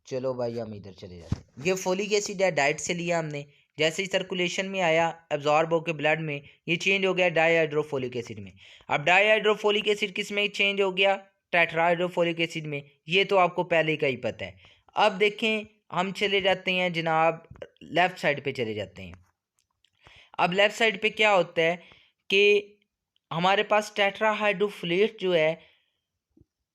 चलो भाई हम इधर चले जाते हैं। ये फोलिक एसिड है, डाइट से लिया हमने, जैसे ही सर्कुलेशन में आया एब्जॉर्ब होकर ब्लड में, ये चेंज हो गया डाईहाइड्रोफोलिक एसिड में। अब डाईहाइड्रोफोलिक एसिड किस में चेंज हो गया, टेट्राहाइड्रोफोलिक एसिड में। ये तो आपको पहले का ही पता है। अब देखें हम चले जाते हैं जनाब लेफ़्ट साइड पे चले जाते हैं। अब लेफ़्ट साइड पे क्या होता है कि हमारे पास टेट्राहाइड्रोफोलेट जो है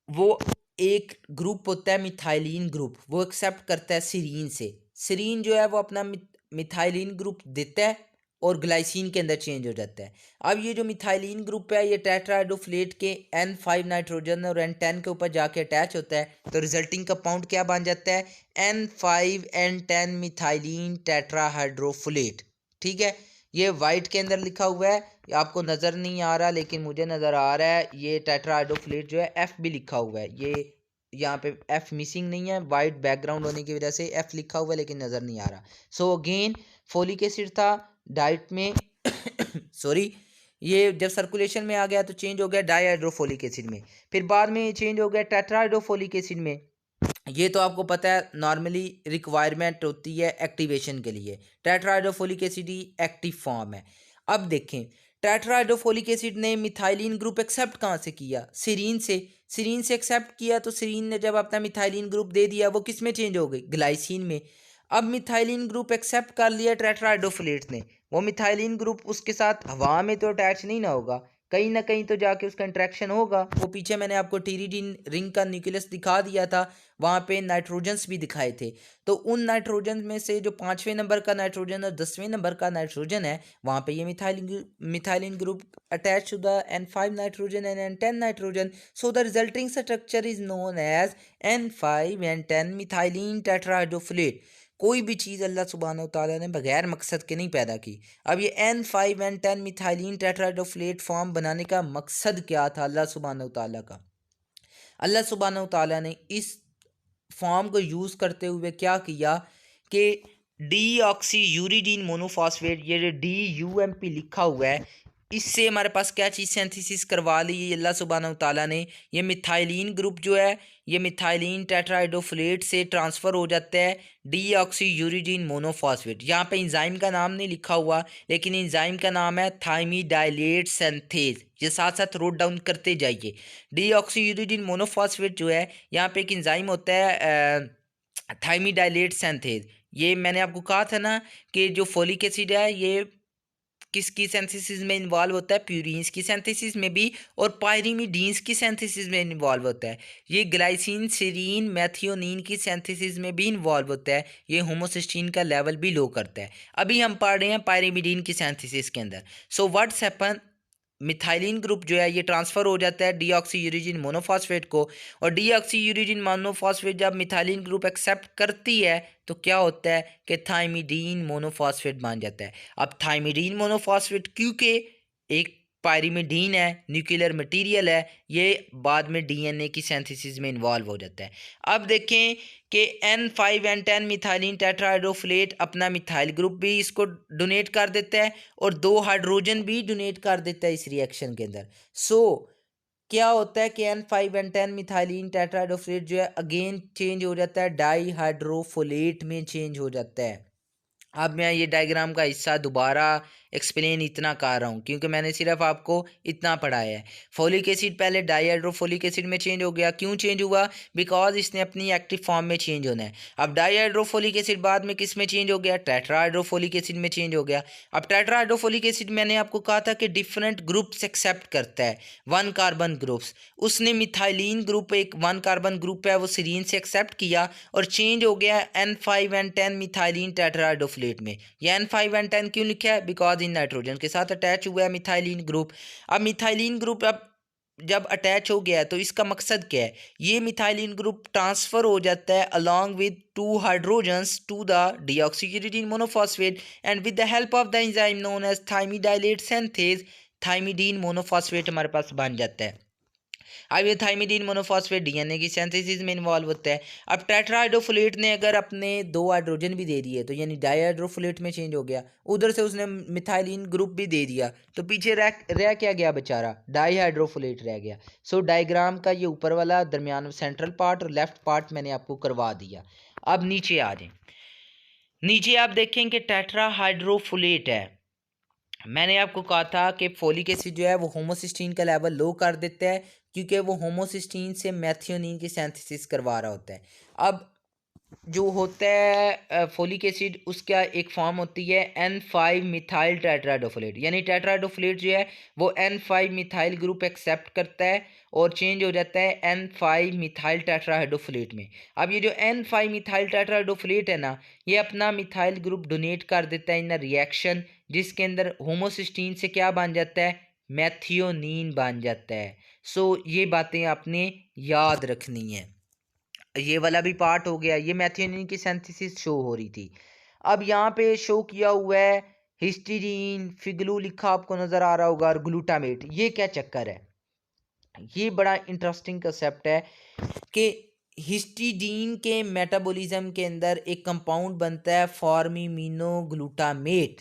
वो एक ग्रुप होता है मिथाइलिन ग्रुप, वो एक्सेप्ट करता है सीरीन से। सीरीन जो है वो अपना मिथाइलिन ग्रुप देता है और ग्लाइसिन के अंदर चेंज हो जाता है। अब ये जो मिथाइलिन ग्रुप है ये टेट्राहाइड्रोफोलेट के N5 नाइट्रोजन और N10 के ऊपर जाके अटैच होता है, तो रिजल्टिंग कंपाउंड क्या बन जाता है, N5N10 मिथाइलिन टेट्राहाइड्रोफोलेट। ठीक है, ये वाइट के अंदर लिखा हुआ है, आपको नज़र नहीं आ रहा लेकिन मुझे नज़र आ रहा है। ये टेट्राहाइड्रोफोलेट जो है F भी लिखा हुआ है, ये यहाँ पे F मिसिंग नहीं है, वाइट बैकग्राउंड होने की वजह से F लिखा हुआ है लेकिन नज़र नहीं आ रहा। सो अगेन फोलिक एसिड था डाइट में सॉरी, ये जब सर्कुलेशन में आ गया तो चेंज हो गया डाईहाइड्रोफोलिक एसिड में, फिर बाद में ये चेंज हो गया टेट्राहाइड्रोफोलिक एसिड में। ये तो आपको पता है नॉर्मली रिक्वायरमेंट होती है एक्टिवेशन के लिए, टेट्राहाइड्रोफोलिक एसिड ही एक्टिव फॉर्म है। अब देखें टेट्राहाइड्रोफोलिक एसिड ने मिथाइलिन ग्रुप एक्सेप्ट कहाँ से किया, सीरीन से। सीरीन से एक्सेप्ट किया तो सीरीन ने जब अपना मिथाइलिन ग्रुप दे दिया वो किस में चेंज हो गई, ग्लाइसिन में। अब मिथाइलिन ग्रुप एक्सेप्ट कर लिया टेट्राहाइड्रोफोलेट ने, वो मिथाइलिन ग्रुप उसके साथ हवा में तो अटैच नहीं ना होगा, कहीं ना कहीं तो जाके उसका इंट्रैक्शन होगा। वो पीछे मैंने आपको टीरिडीन रिंग का न्यूक्लियस दिखा दिया था, वहाँ पे नाइट्रोजन्स भी दिखाए थे। तो उन नाइट्रोजन में से जो 5वें नंबर का नाइट्रोजन और 10वें नंबर का नाइट्रोजन है, वहाँ पे ये methylene group attach to the N5 nitrogen and N10 nitrogen. So the resulting structure is known as N5N10 methylene tetrahydrofolate. कोई भी चीज़ अल्लाह सुब्हानहू तआला ने बगैर मकसद के नहीं पैदा की। अब ये N5N10 मिथाइलिन टेट्राहाइड्रोफोलेट फॉर्म बनाने का मकसद क्या था अल्लाह सुब्हानहू तआला का, अल्लाह सुब्हानहू तआला ने इस फॉर्म को यूज़ करते हुए क्या किया कि डी ऑक्सी यूरिडीन मोनोफॉस्फेट, ये जो DUMP लिखा हुआ है, इससे हमारे पास क्या चीज़ सिंथेसिस करवा ली अल्लाह सुब्हानहू तआला ने। ये मिथाइलिन ग्रुप जो है ये मिथाइलिन टेट्राहाइड्रोफोलेट से ट्रांसफ़र हो जाता है डीऑक्सी यूरिडीन मोनोफॉस्फेट। यहाँ पे इंजाइम का नाम नहीं लिखा हुआ लेकिन इंजाइम का नाम है थाइमिडाइलेट सिंथेज, ये साथ साथ नोट डाउन करते जाइए। डीऑक्सी यूरिडीन मोनोफॉस्फेट जो है यहाँ पे एक इंजाइम होता है थाइमिडाइलेट सिंथेज। ये मैंने आपको कहा था ना कि जो फोलिक एसिड है ये किसकी सिंथेसिस में इन्वॉल्व होता है, प्यूरिन्स की सिंथेसिस में भी और पायरिमिडीन्स की सिंथेसिस में इन्वॉल्व होता है। ये ग्लाइसिन सीरीन मैथियोनिन की सिंथेसिस में भी इन्वॉल्व होता है। ये होमोसिस्टीन का लेवल भी लो करता है। अभी हम पढ़ रहे हैं पायरिमिडीन की सिंथेसिस के अंदर। So what's happen, methylene group जो है ये ट्रांसफ़र हो जाता है डीऑक्सी यूरिडीन मोनोफॉस्फेट को, और डीऑक्सी यूरिडीन मोनोफॉस्फेट जब मिथाइलिन ग्रुप एक्सेप्ट करती है तो क्या होता है कि थाइमिडीन मोनोफॉस्फेट बन जाता है। अब थाइमिडीन मोनोफॉस्फेट क्योंकि एक पायरिमिडीन है, न्यूक्लियर मटेरियल है, ये बाद में DNA की सिंथेसिस में इन्वॉल्व हो जाता है। अब देखें कि N5N10 मिथाइलिन टेट्राहाइड्रोफोलेट अपना मिथाइल ग्रुप भी इसको डोनेट कर देता है और 2 हाइड्रोजन भी डोनेट कर देता है इस रिएक्शन के अंदर। सो क्या होता है कि N5N10 मिथाइलिन टेट्राहाइड्रोफोलेट जो है अगेन चेंज हो जाता है डाईहाइड्रोफोलेट में चेंज हो जाता है। अब मैं ये डायग्राम का हिस्सा दोबारा एक्सप्लेन इतना कर रहा हूँ क्योंकि मैंने सिर्फ आपको इतना पढ़ाया है। फोलिक एसिड पहले डाईहाइड्रोफोलिक एसिड में चेंज हो गया, क्यों चेंज हुआ? बिकॉज इसने अपनी एक्टिव फॉर्म में चेंज होना है। अब डाईहाइड्रोफोलिक एसिड बाद में किस में चेंज हो गया? टेट्राहाइड्रोफोलिक एसिड में चेंज हो गया। अब टेट्राहाइड्रोफोलिक एसिड मैंने आपको कहा था कि डिफरेंट ग्रुप्स एक्सेप्ट करता है, वन कार्बन ग्रुप्स। उसने मिथाइलिन ग्रुप, एक वन कार्बन ग्रुप है, वो सीरीन से एक्सेप्ट किया और चेंज हो गया N5N10 मिथाइलिन टेट्राहाइड्रोफोलेट में। ये N5N10 क्यों लिखा है? बिकॉज इन नाइट्रोजन के साथ अटैच हुआ है मिथाइलिन ग्रुप। अब मिथाइलिन ग्रुप अब जब अटैच हो गया है तो इसका मकसद क्या है? ये मिथाइलिन ग्रुप ट्रांसफर हो जाता है along with 2 hydrogens to the deoxyuridine monophosphate and with the help of the enzyme known as thymidylate synthase thymidine monophosphate हमारे पास बन जाता है। अब ये थाइमिडीन मोनोफॉस्फेट डीएनए की सिंथेसिस में इन्वॉल्व होता है। अब टेट्राहाइड्रोफोलेट ने अगर अपने 2 हाइड्रोजन भी दे दिए तो यानी डाईहाइड्रोफोलेट में चेंज हो गया, उधर से उसने मिथाइलिन ग्रुप भी दे दिया, तो पीछे रह क्या गया बेचारा? डाईहाइड्रोफोलेट रह गया। सो डायग्राम का ये ऊपर वाला दरमियान सेंट्रल पार्ट और लेफ्ट पार्ट मैंने आपको करवा दिया। अब नीचे आ जाए। नीचे आप देखेंगे टेट्राहाइड्रोफोलेट है। मैंने आपको कहा था कि फोलिक एसिड जो है वो होमोसिस्टीन का लेवल लो कर देता है क्योंकि वो होमोसिस्टीन से मैथियोनिन की सिंथेसिस करवा रहा होता है। अब जो होता है फोलिक एसिड, उसका एक फॉर्म होती है N5 मिथाइल टेट्राहाइड्रोफोलेट, यानी टेट्राहाइड्रोफोलेट जो है वो N5 मिथाइल ग्रुप एक्सेप्ट करता है और चेंज हो जाता है N5 मिथाइल टेट्राहाइड्रोफोलेट में। अब ये जो N5 मिथाइल टेट्राहाइड्रोफोलेट है ना, ये अपना मिथाइल ग्रुप डोनेट कर देता है इन रिएक्शन, जिसके अंदर होमोसिस्टीन से क्या बन जाता है? मैथियोनीन बन जाता है। सो ये बातें आपने याद रखनी है। ये वाला भी पार्ट हो गया, ये मैथियोनिन की सिंथेसिस शो हो रही थी। अब यहाँ पे शो किया हुआ है हिस्टीडीन, फिगलू लिखा आपको नजर आ रहा होगा, और ग्लूटामेट। ये क्या चक्कर है? ये बड़ा इंटरेस्टिंग कंसेप्ट है कि हिस्टीडीन के मेटाबॉलिज्म के अंदर एक कंपाउंड बनता है फॉर्मिमिनोग्लूटामेट।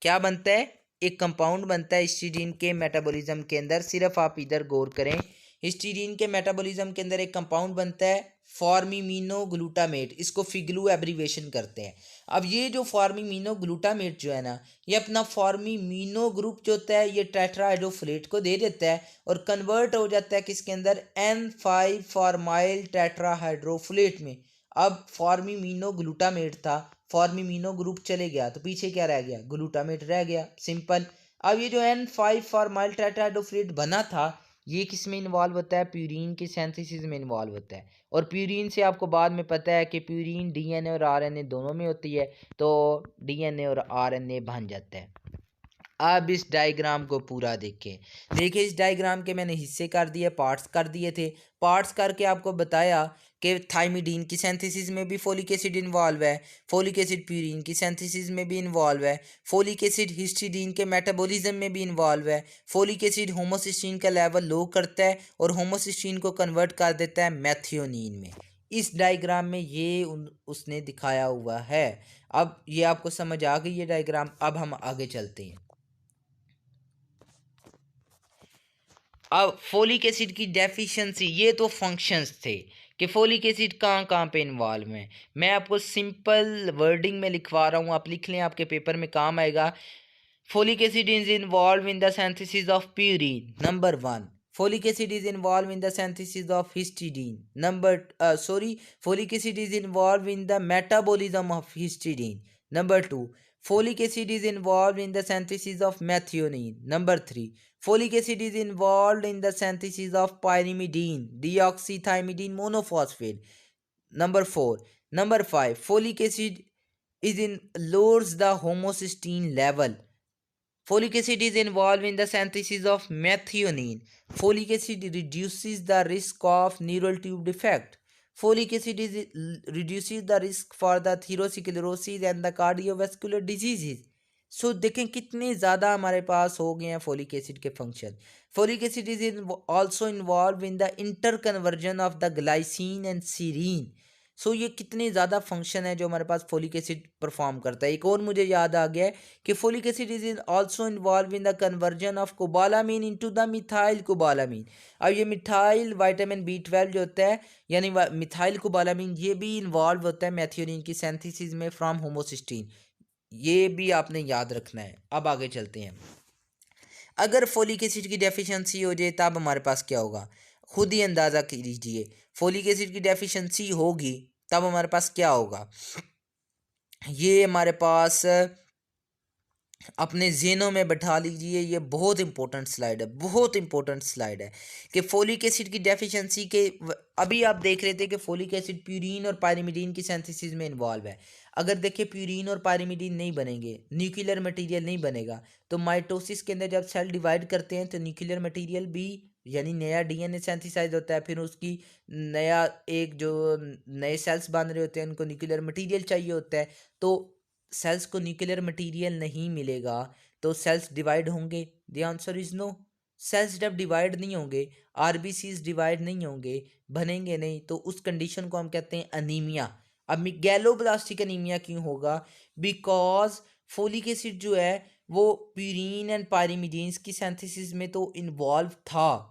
क्या बनता है? एक कंपाउंड बनता है हिस्टीडीन के मेटाबॉलिज्म के अंदर। सिर्फ आप इधर गौर करें, हिस्टीडीन के मेटाबॉलिज्म के अंदर एक कंपाउंड बनता है फॉर्मिमिनोग्लूटामेट, इसको फिगलू एब्रीवेशन करते हैं। अब ये जो फॉर्मिमिनोग्लूटामेट जो है ना, ये अपना फॉर्मिमिनो ग्रुप जो होता है ये टेट्राहाइड्रोफोलेट को दे देता है और कन्वर्ट हो जाता है किसके अंदर? N5 फॉर्माइल टेट्राहाइड्रोफोलेट में। अब फॉर्मिमिनो ग्लूटामेट था, फॉर्मिमिनो ग्रुप चले गया तो पीछे क्या रह गया? ग्लूटामेट रह गया, सिंपल। अब ये जो N5 फॉर्माइल टेट्राहाइड्रोफोलेट बना था, ये किस में इन्वॉल्व होता है? प्यूरीन के सिंथेसिस में इन्वॉल्व होता है। और प्यूरीन से आपको बाद में पता है कि प्यूरीन डीएनए और आरएनए दोनों में होती है, तो डीएनए और आरएनए बन जाता है। अब इस डायग्राम को पूरा देखें। देखिए, इस डायग्राम के मैंने हिस्से कर दिए, पार्ट्स कर दिए थे। पार्ट्स करके आपको बताया कि थाइमिडीन की सिंथेसिस में भी फोलिक एसिड इन्वॉल्व है, फोलिक एसिड प्यूरिन की सिंथेसिस में भी इन्वॉल्व है, फोलिक एसिड हिस्टीडीन के मेटाबॉलिज्म में भी इन्वॉल्व है, फोलिक एसिड होमोसिस्टीन का लेवल लो करता है और होमोसिस्टीन को कन्वर्ट कर देता है मैथियोनिन में। इस डायग्राम में ये उसने दिखाया हुआ है। अब ये आपको समझ आ गई है डायग्राम। अब हम आगे चलते हैं। अब फोलिक एसिड की डेफिशिएंसी, ये तो फंक्शंस थे कि फोलिक एसिड कहाँ कहाँ पे इन्वॉल्व है। मैं आपको सिंपल वर्डिंग में लिखवा रहा हूँ, आप लिख लें, आपके पेपर में काम आएगा। Folic acid is involve in the synthesis of purine, number 1। Folic acid is involve in the synthesis of histidine, folic acid is involve in the metabolism of histidine, number 2। Folic acid is involved in the synthesis of methionine. Number 3. Folic acid is involved in the synthesis of pyrimidine, deoxythymidine monophosphate. Number 4. Number 5. Folic acid is in lowers the homocysteine level. Folic acid is involved in the synthesis of methionine. Folic acid reduces the risk of neural tube defect. Folic acid reduces the risk for the atherosclerosis and the cardiovascular diseases. So देखें कितने ज़्यादा हमारे पास हो गए हैं folic acid के function. Folic acid is also involve in the interconversion of the glycine and serine. So ये कितने ज़्यादा फंक्शन है जो हमारे पास फोलिक एसिड परफॉर्म करता है। एक और मुझे याद आ गया है कि folic acid is also involve in the conversion of cobalamin into the methyl cobalamin. अब ये मिथाइल विटामिन B12 जो होता है, यानी मिथाइल कोबालामीन, ये भी इन्वॉल्व होता है मैथियोनिन की सिंथेसिस में फ्रॉम होमोसिस्टीन। ये भी आपने याद रखना है। अब आगे चलते हैं। अगर फोलिक एसिड की डेफिशिएंसी हो जाए तब हमारे पास क्या होगा, खुद ही अंदाज़ा कीजिए। फोलिक एसिड की डेफिशिएंसी होगी तब हमारे पास क्या होगा, ये हमारे पास अपने ज़हनों में बैठा लीजिए। ये बहुत इंपॉर्टेंट स्लाइड है, बहुत इंपॉर्टेंट स्लाइड है कि फोलिक एसिड की डेफिशिएंसी के अभी आप देख रहे थे कि फोलिक एसिड प्यूरिन और पायरिमिडीन की सिंथेसिस में इन्वॉल्व है। अगर देखिए प्यूरिन और पायरिमिडीन नहीं बनेंगे, न्यूक्लियर मटेरियल नहीं बनेगा, तो माइटोसिस के अंदर जब सेल डिवाइड करते हैं तो न्यूक्लियर मटेरियल भी यानी नया डीएनए सिंथेसाइज होता है, फिर उसकी नया एक जो नए सेल्स बन रहे होते हैं उनको न्यूक्लियर मटेरियल चाहिए होता है। तो सेल्स को न्यूक्लियर मटेरियल नहीं मिलेगा तो सेल्स डिवाइड होंगे? The answer is no. Cells जब डिवाइड नहीं होंगे, आरबीसीज डिवाइड नहीं होंगे, बनेंगे नहीं, तो उस कंडीशन को हम कहते हैं अनीमिया। अब मैगलोब्लास्टिक अनीमिया क्यों होगा? बिकॉज फोलिक एसिड जो है वो प्यूरिन एंड पायरिमिडीन्स की सिंथेसिस में तो इन्वॉल्व था।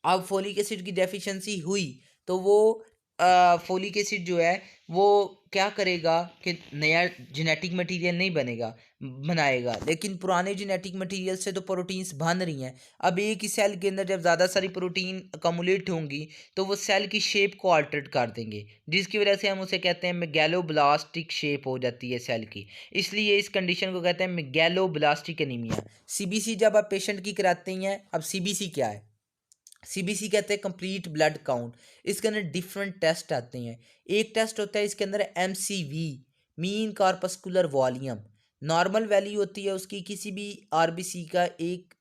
अब फोलिक एसिड की डेफिशिएंसी हुई तो वो फोलिक एसिड जो है वो क्या करेगा कि नया जेनेटिक मटेरियल नहीं बनेगा, बनाएगा, लेकिन पुराने जेनेटिक मटेरियल से तो प्रोटीन्स बन रही हैं। अब एक ही सेल के अंदर जब ज़्यादा सारी प्रोटीन अकोमुलेट होंगी तो वो सेल की शेप को अल्टर कर देंगे, जिसकी वजह से हम उसे कहते हैं मैगलोब्लास्टिक शेप हो जाती है सेल की। इसलिए इस कंडीशन को कहते हैं मैगलोब्लास्टिक एनीमिया। सीबीसी जब आप पेशेंट की कराते हैं, अब सीबीसी क्या है? सीबीसी कहते हैं कंप्लीट ब्लड काउंट। इसके अंदर डिफरेंट टेस्ट आते हैं। एक टेस्ट होता है इसके अंदर MCV, mean corpuscular volume. Normal value होती है उसकी किसी भी आरबीसी का, एक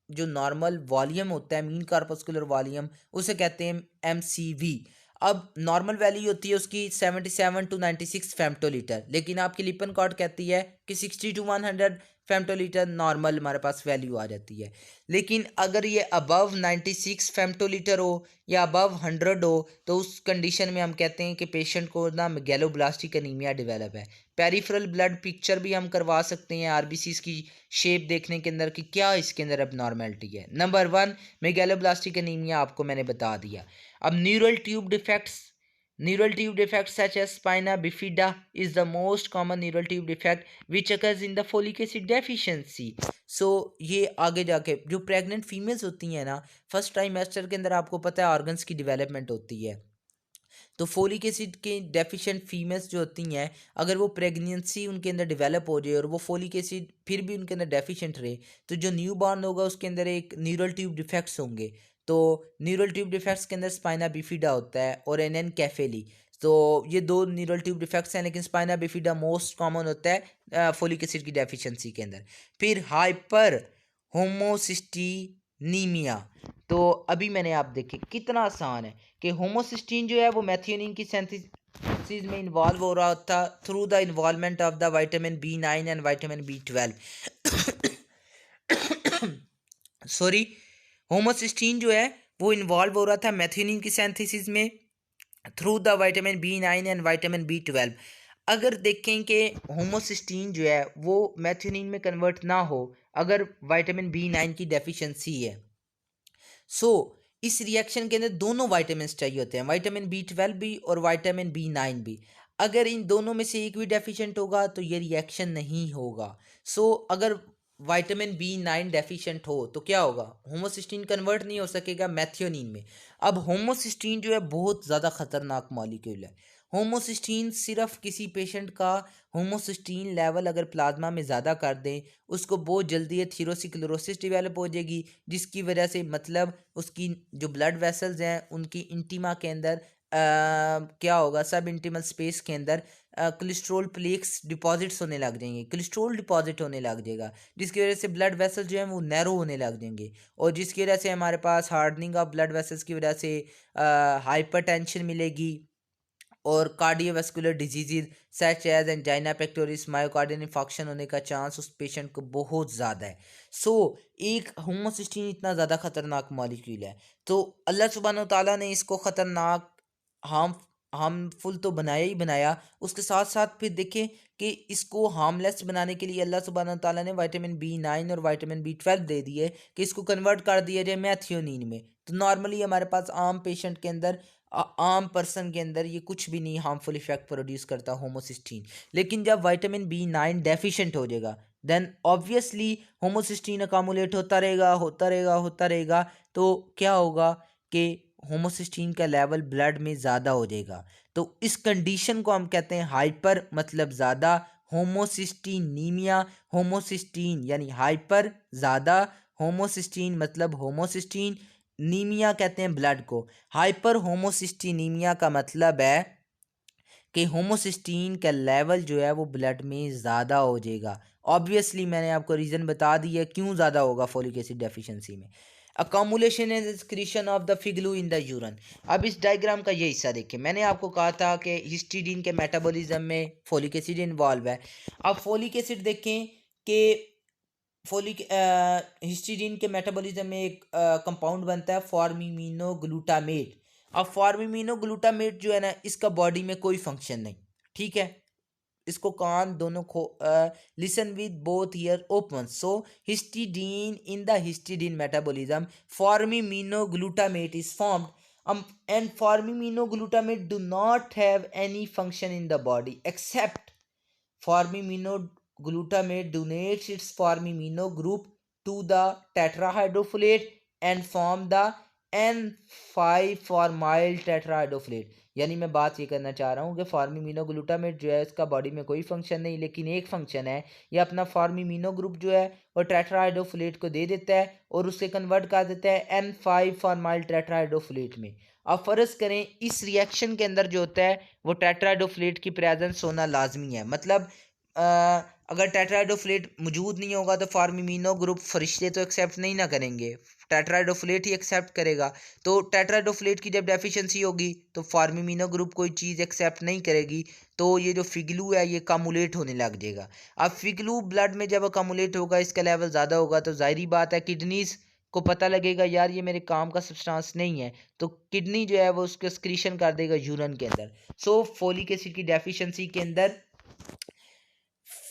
जो नॉर्मल वॉल्यूम होता है मीन कार्पस्कुलर वॉल्यूम, उसे कहते हैं एमसीवी। अब नॉर्मल वैल्यू होती है उसकी 77 टू 96 फेम्टोलीटर, लेकिन आपकी लिपन कॉर्ड कहती है कि 60 टू 100 फेम्टोलीटर नॉर्मल हमारे पास वैल्यू आ जाती है। लेकिन अगर ये अबव 96 फेम्टोलीटर हो या अबव 100 हो तो उस कंडीशन में हम कहते हैं कि पेशेंट को ना मैगलोब्लास्टिक एनीमिया डेवलप है। पेरिफेरल ब्लड पिक्चर भी हम करवा सकते हैं आरबीसीज की शेप देखने के अंदर कि क्या इसके अंदर अब नॉर्मेलिटी है। नंबर 1 मैगलोब्लास्टिक एनीमिया आपको मैंने बता दिया। अब neural tube defects such as spina bifida is the most common neural tube defect which occurs in the folic acid deficiency. सो ये आगे जाके जो प्रेग्नेंट फीमेल्स होती हैं ना, फर्स्ट ट्राइमेस्टर के अंदर आपको पता है ऑर्गन्स की डेवलपमेंट होती है। तो फोलिक एसिड के डेफिशिएंट फीमेल्स जो होती हैं, अगर वो प्रेगनेंसी उनके अंदर डेवलप हो जाए और वो फोलिक एसिड फिर भी उनके अंदर डेफिशिएंट रहे, तो जो न्यू बॉर्न होगा उसके अंदर एक न्यूरल ट्यूब डिफेक्ट्स होंगे। तो न्यूरल ट्यूब डिफेक्ट्स के अंदर स्पाइना बिफिडा होता है और एन कैफेली। तो ये दो न्यूरल ट्यूब डिफेक्ट्स हैं, लेकिन स्पाइना बिफिडा मोस्ट कॉमन होता है फोलिक एसिड की डेफिशिएंसी के अंदर। फिर हाइपर होमोसिस्टीनीमिया। तो अभी मैंने आप देखे कितना आसान है कि होमोसिस्टीन जो है वो मैथियोनिन की सिंथेसिस में इन्वॉल्व हो रहा था through the involvement of the vitamin B9 and vitamin B12। Sorry, homocysteine जो है वो इन्वॉल्व हो रहा था मैथियोनिन की सिंथेसिस में through the vitamin B9 and vitamin B12। अगर देखें कि होमोसिस्टीन जो है वो मैथियोनिन में कन्वर्ट ना हो अगर विटामिन B9 की डेफिशिएंसी है, सो इस रिएक्शन के अंदर दोनों वाइटामिन चाहिए होते हैं, विटामिन B12 भी और विटामिन B9 भी। अगर इन दोनों में से एक भी डेफिशिएंट होगा तो ये रिएक्शन नहीं होगा। सो अगर विटामिन B9 डेफिशिएंट हो तो क्या होगा, होमोसिस्टीन कन्वर्ट नहीं हो सकेगा मैथियोनिन में। अब होमोसिस्टीन जो है बहुत ज़्यादा खतरनाक मॉलिक्यूल है। होमोसिस्टीन सिर्फ किसी पेशेंट का होमोसिस्टीन लेवल अगर प्लाज्मा में ज़्यादा कर दें, उसको बहुत जल्दी एथेरोस्क्लेरोसिस डेवलप हो जाएगी, जिसकी वजह से मतलब उसकी जो ब्लड वेसल्स हैं उनकी इंटीमा के अंदर क्या होगा, सब इंटीमल स्पेस के अंदर कोलेस्ट्रॉल प्लेक्स डिपॉजिट्स होने लग जाएंगे, कोलेस्ट्रॉल डिपॉजिट होने लग जाएगा, जिसकी वजह से ब्लड वेसल्स जो हैं वो नैरो होने लग जाएंगे, और जिसकी वजह से हमारे पास हार्डनिंग ऑफ ब्लड वेसल्स की वजह से हाइपरटेंशन मिलेगी और cardiovascular disease such as angina pectoris myocardial infarction होने का चांस उस पेशेंट को बहुत ज़्यादा है। सो एक होमोसिस्टीन इतना ज़्यादा खतरनाक मॉलिक्यूल है, तो अल्लाह सुब्हान ताला ने इसको ख़तरनाक हार्मफुल तो बनाया ही बनाया, उसके साथ साथ फिर देखें कि इसको हार्मलेस बनाने के लिए अल्लाह सुब्हान ताला ने विटामिन B9 और विटामिन B12 दे दिए कि इसको कन्वर्ट कर दिया जाए मैथियोनिन में। तो नॉर्मली हमारे पास आम पेशेंट के अंदर आम पर्सन के अंदर ये कुछ भी नहीं हार्मफुल इफेक्ट प्रोड्यूस करता होमोसिस्टीन। लेकिन जब विटामिन B9 डेफिशिएंट हो जाएगा देन ऑब्वियसली होमोसिस्टीन अकामुलेट होता रहेगा होता रहेगा होता रहेगा, तो क्या होगा कि होमोसिस्टीन का लेवल ब्लड में ज़्यादा हो जाएगा। तो इस कंडीशन को हम कहते हैं हाइपर मतलब ज़्यादा, होमोसिस्टीनीमिया, होमोसिस्टीन यानी हाइपर ज़्यादा, होमोसिस्टीन मतलब होमोसिस्टीन, नीमिया कहते हैं ब्लड को। हाइपर होमोसिस्टीनीमिया का मतलब है कि होमोसिस्टीन का लेवल जो है वो ब्लड में ज़्यादा हो जाएगा। ऑब्वियसली मैंने आपको रीज़न बता दिया क्यों ज़्यादा होगा फोलिक एसिड डेफिशिएंसी में। Accumulation and excretion of the FIGLU in the urine. अब इस डायग्राम का ये हिस्सा देखिए, मैंने आपको कहा था कि हिस्टीडीन के मेटाबॉलिज्म में फोलिक एसिड इन्वॉल्व है। अब फोलिक एसिड देखें कि फोलिक हिस्टीडीन के मेटाबॉलिज्म में एक कंपाउंड बनता है फॉर्मिमिनोग्लूटामेट। अब फॉर्मिमिनोग्लूटामेट जो है ना, इसका बॉडी में कोई फंक्शन नहीं, ठीक है। इसको कान दोनों खो listen with both ear open. So histidine in the histidine metabolism formiminoglutamate is formed, and formimino-glutamate do not have any function in the body except formimino-glutamate donates its formimino group to the tetrahydrofolate and form the N5 formyl tetrahydrofolate. यानी मैं बात ये करना चाह रहा हूँ कि फॉर्मिमिनोग्लूटामेट जो है इसका बॉडी में कोई फंक्शन नहीं, लेकिन एक फंक्शन है, ये अपना फॉर्मिमिनो ग्रुप जो है वो टेट्राहाइड्रोफोलेट को दे देता है और उससे कन्वर्ट कर देता है N5 फॉर्माइल टेट्राहाइड्रोफोलेट में। अब फ़र्ज़ करें इस रिएक्शन के अंदर जो होता है वो टेट्राहाइड्रोफोलेट की प्रेजेंस होना लाजमी है। मतलब अगर टेट्राहाइड्रोफोलेट मौजूद नहीं होगा तो फॉर्मिमिनो ग्रुप फरिश्ते तो एक्सेप्ट नहीं ना करेंगे, टेट्राहाइड्रोफोलेट ही एक्सेप्ट करेगा। तो टेट्राहाइड्रोफोलेट की जब डेफिशिएंसी होगी तो फॉर्मिमिनो ग्रुप कोई चीज़ एक्सेप्ट नहीं करेगी, तो ये जो फिगलू है ये कमुलेट होने लग जाएगा। अब फिगलू ब्लड में जब कमुलेट होगा, इसका लेवल ज़्यादा होगा, तो ज़ाहिरी बात है किडनीज़ को पता लगेगा यार ये मेरे काम का सब्सटेंस नहीं है, तो किडनी जो है वो उसको स्क्रीशन कर देगा यूरिन के अंदर। सो फोलिक एसिड की डेफिशिएंसी के अंदर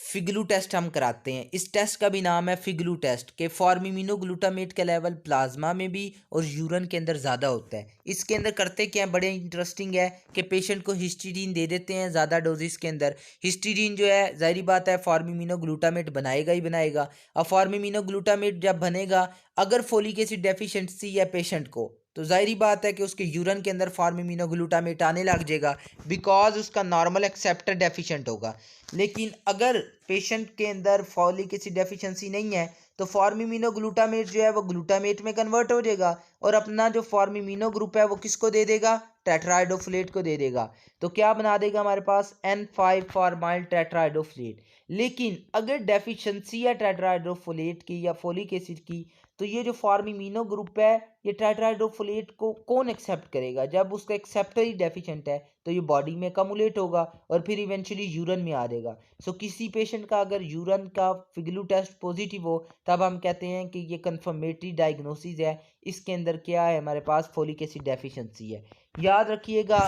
फिगलू टेस्ट हम कराते हैं। इस टेस्ट का भी नाम है फिगलू टेस्ट के फॉर्मिमिनोग्लूटामेट का लेवल प्लाज्मा में भी और यूरिन के अंदर ज़्यादा होता है। इसके अंदर करते क्या है, बड़े इंटरेस्टिंग है कि पेशेंट को हिस्टीडीन दे देते हैं ज़्यादा डोजेस के अंदर। हिस्टीडीन जो है ज़ाहिरी बात है फॉर्मिमिनोग्लूटामेट बनाएगा ही बनाएगा। अब फॉर्मिमिनोग्लूटामेट जब बनेगा, अगर फोलिक एसिड डेफिशिएंसी है पेशेंट को, तो ज़ाहिरी बात है कि उसके यूरिन के अंदर फॉर्मिमिनोग्लूटामेट आने लग जाएगा, बिकॉज उसका नॉर्मल एक्सेप्टर डेफिशिएंट होगा। लेकिन अगर पेशेंट के अंदर फॉलिक एसिड डेफिशिएंसी नहीं है तो फॉर्मिमिनोग्लूटामेट जो है वो ग्लूटामेट में कन्वर्ट हो जाएगा और अपना जो फॉर्मिमिनो ग्रुप है वो किसको दे देगा, टेट्राहाइड्रोफोलेट को दे देगा। तो क्या बना देगा हमारे पास N5 फॉर्माइल टेट्राहाइड्रोफोलेट। लेकिन अगर डेफिशिएंसी है टेट्राहाइड्रोफोलेट की या फोलिक एसिड की, तो ये जो फॉर्मिमिनो ग्रुप है ये टेट्राहाइड्रोफोलेट को कौन एक्सेप्ट करेगा, जब उसका एक्सेप्टर ही डेफिशिएंट है तो ये बॉडी में कमुलेट होगा और फिर इवेंचुअली यूरिन में आ जाएगा। सो किसी पेशेंट का अगर यूरिन का फिगलू टेस्ट पॉजिटिव हो तब हम कहते हैं कि ये कंफर्मेटरी डायग्नोसिस है, इसके अंदर क्या है हमारे पास फोलिक एसिड डेफिशिएंसी है। याद रखिएगा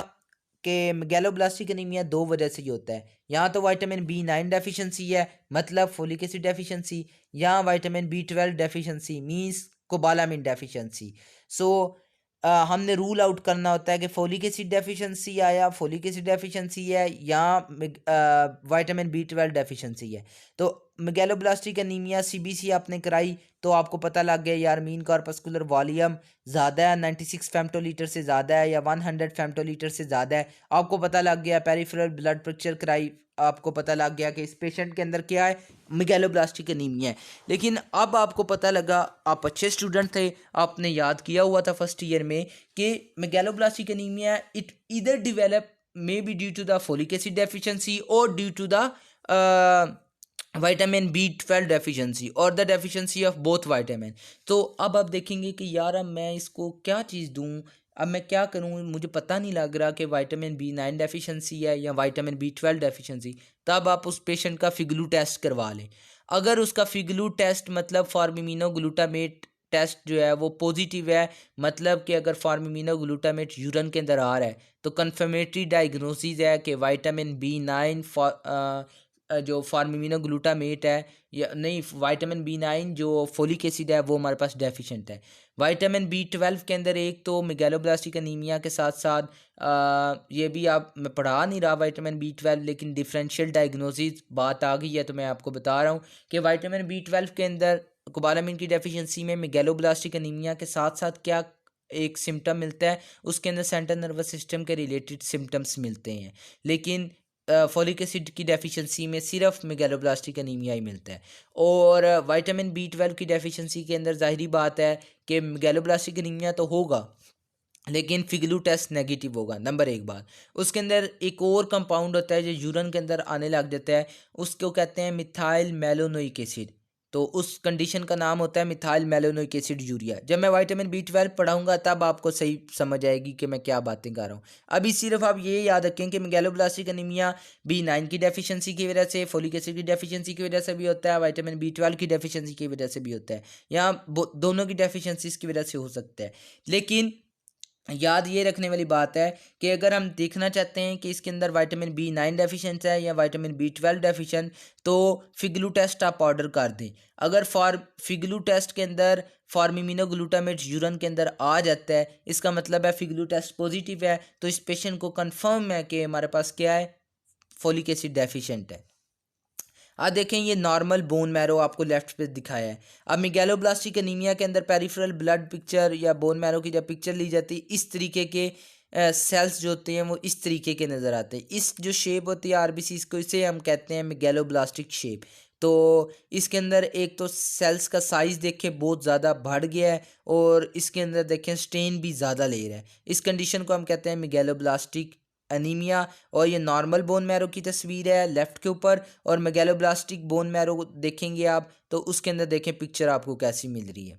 कि मैगलोब्लास्टिक एनीमिया दो वजह से ही होता है, यहाँ तो विटामिन B9 डेफिशिएंसी है मतलब फोलिक एसिड डेफिशिएंसी, यहाँ vitamin B12 deficiency means cobalamin deficiency. So हमने रूल आउट करना होता है कि फोलिक एसिड डेफिशिएंसी आया, फोलिक एसिड डेफिशिएंसी है या विटामिन B12 डेफिशिएंसी है। तो मैगलोब्लास्टिक एनीमिया CBC आपने कराई तो आपको पता लग गया यार मीन कॉर्पस्कुलर वॉल्यूम ज़्यादा है, 96 फेम्टोलीटर से ज़्यादा है या 100 फेम्टोलीटर से ज़्यादा है। आपको पता लग गया पेरिफेरल ब्लड प्रेशर कराई, आपको पता लग गया कि इस पेशेंट के अंदर क्या है, मैगलोब्लास्टिक एनीमिया है। लेकिन अब आपको पता लगा, आप अच्छे स्टूडेंट थे, आपने याद किया हुआ था फर्स्ट ईयर में कि मैगलोब्लास्टिक एनीमिया इट इधर develop may be due to the folic acid deficiency और due to the vitamin B12 deficiency और the deficiency of both vitamin. तो अब आप देखेंगे कि यार अब मैं इसको क्या चीज़ दूं, अब मैं क्या करूं, मुझे पता नहीं लग रहा कि विटामिन B9 डेफिशिएंसी है या विटामिन B12 डेफिशिएंसी। तब आप उस पेशेंट का फिगलू टेस्ट करवा लें। अगर उसका फिगलू टेस्ट मतलब फॉर्मिमिनोग्लूटामेट टेस्ट जो है वो पॉजिटिव है, मतलब कि अगर फॉर्मिमिनोग्लूटामेट यूरिन के अंदर आ रहा है तो कन्फर्मेटरी डायग्नोसिस है कि विटामिन B9 जो फार्मिमिनोग्लूटामेट है या नहीं, विटामिन B9 जो फोलिक एसिड है वो हमारे पास डेफिशिएंट है। विटामिन B12 के अंदर एक तो मेगालोब्लास्टिक अनीमिया के साथ साथ ये भी आप, मैं पढ़ा नहीं रहा विटामिन B12, लेकिन डिफरेंशियल डायग्नोसिस बात आ गई है तो मैं आपको बता रहा हूँ कि विटामिन B12 के अंदर कोबालामिन की डेफिशिएंसी में मेगालोब्लास्टिक अनीमिया के साथ साथ क्या एक सिम्टम मिलता है, उसके अंदर सेंट्रल नर्वस सिस्टम के रिलेटेड सिम्टम्स मिलते हैं। लेकिन फॉलिक एसिड की डेफिशिएंसी में सिर्फ मेगालोब्लास्टिक अनीमिया ही मिलता है। और विटामिन B12 की डेफिशिएंसी के अंदर ज़ाहिरी बात है कि मेगालोब्लास्टिक अनीमिया तो होगा लेकिन फिगलू टेस्ट नेगेटिव होगा, नंबर एक बात। उसके अंदर एक और कंपाउंड होता है जो यूरिन के अंदर आने लग जाता है, उसको कहते हैं मिथाइल मेलोनोइक एसिड। तो उस कंडीशन का नाम होता है मिथाइल मेलोनोइक एसिड यूरिया। जब मैं विटामिन B12 पढ़ाऊंगा तब आपको सही समझ आएगी कि मैं क्या बातें कर रहा हूँ। अभी सिर्फ आप ये याद रखें कि मेगालोब्लास्टिक अनीमिया B9 की डेफिशिएंसी की वजह से, फोलिक एसिड की डेफिशिएंसी की वजह से भी होता है, विटामिन B12 की डेफिशिएंसी की वजह से भी होता है, या दोनों की डेफिशिएंसी की वजह से हो सकता है। लेकिन याद ये रखने वाली बात है कि अगर हम देखना चाहते हैं कि इसके अंदर विटामिन B9 डेफिशिएंट है या विटामिन B12 डेफिशिएंट, तो फिगलू टेस्ट आप ऑर्डर कर दें। अगर फिगलू टेस्ट के अंदर फार्मिमिनोग्लूटामेट यूरिन के अंदर आ जाता है, इसका मतलब है फिगलू टेस्ट पॉजिटिव है, तो इस पेशेंट को कंफर्म है कि हमारे पास क्या है, फोलिक एसिड डेफिशिएंट है। आज देखें ये नॉर्मल बोन मैरो आपको लेफ्ट पे दिखाया है। अब मेगालोब्लास्टिक अनीमिया के अंदर पेरिफेरल ब्लड पिक्चर या बोन मैरो की जब पिक्चर ली जाती है, इस तरीके के सेल्स जो होते हैं वो इस तरीके के नज़र आते हैं। इस जो शेप होती है आरबीसी को, इसे हम कहते हैं मेगालोब्लास्टिक शेप। तो इसके अंदर एक तो सेल्स का साइज़ देखें बहुत ज़्यादा बढ़ गया है, और इसके अंदर देखें स्टेन भी ज़्यादा ले रहा है। इस कंडीशन को हम कहते हैं मेगालोब्लास्टिक अनीमिया। और ये नॉर्मल बोन मैरो की तस्वीर है लेफ़्ट के ऊपर, और मेगालोब्लास्टिक बोन मैरो देखेंगे आप तो उसके अंदर देखें पिक्चर आपको कैसी मिल रही है।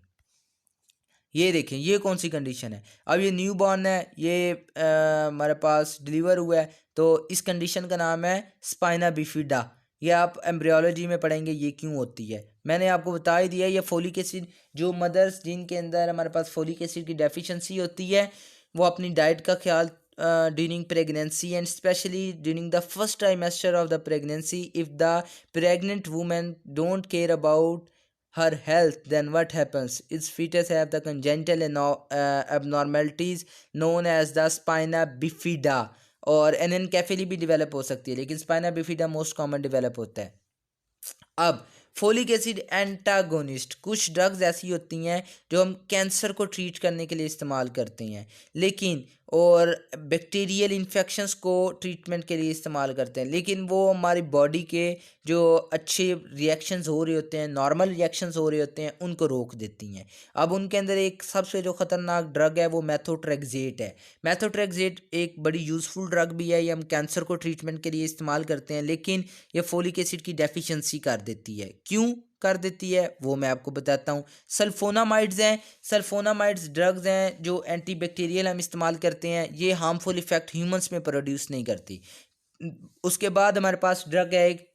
ये देखें ये कौन सी कंडीशन है। अब ये न्यू बॉर्न है, ये हमारे पास डिलीवर हुआ है, तो इस कंडीशन का नाम है स्पाइना बिफिडा। ये आप एम्ब्रियोलॉजी में पढ़ेंगे ये क्यों होती है। मैंने आपको बता ही दिया, ये फोलिक एसिड जो मदर्स जिनके अंदर हमारे पास फोलिक एसिड की डेफिशिएंसी होती है, वो अपनी डाइट का ख्याल during pregnancy and especially during the first trimester of the pregnancy, if the pregnant woman don't care about her health, then what happens is fetus have the congenital abnormalities known as the spina bifida, और एनेनकेफेली भी develop हो सकती है, लेकिन spina bifida most common develop होता है। अब folic acid antagonist, कुछ ड्रग्स ऐसी होती हैं जो हम कैंसर को ट्रीट करने के लिए इस्तेमाल करते हैं, लेकिन और बैक्टीरियल इन्फेक्शंस को ट्रीटमेंट के लिए इस्तेमाल करते हैं, लेकिन वो हमारी बॉडी के जो अच्छे रिएक्शंस हो रहे होते हैं, नॉर्मल रिएक्शंस हो रहे होते हैं, उनको रोक देती हैं। अब उनके अंदर एक सबसे जो ख़तरनाक ड्रग है वो मेथोट्रेक्सेट है। मेथोट्रेक्सेट एक बड़ी यूज़फुल ड्रग भी है, ये हम कैंसर को ट्रीटमेंट के लिए इस्तेमाल करते हैं, लेकिन ये फोलिक एसिड की डेफिशिएंसी कर देती है। क्यों कर देती है वो मैं आपको बताता हूँ। सल्फोनामाइड्स हैं, सल्फोनामाइड्स ड्रग्स हैं जो एंटीबैक्टीरियल हम इस्तेमाल करते हैं, ये हार्मफुल इफेक्ट ह्यूमंस में प्रोड्यूस नहीं करती। उसके बाद हमारे पास ड्रग है एक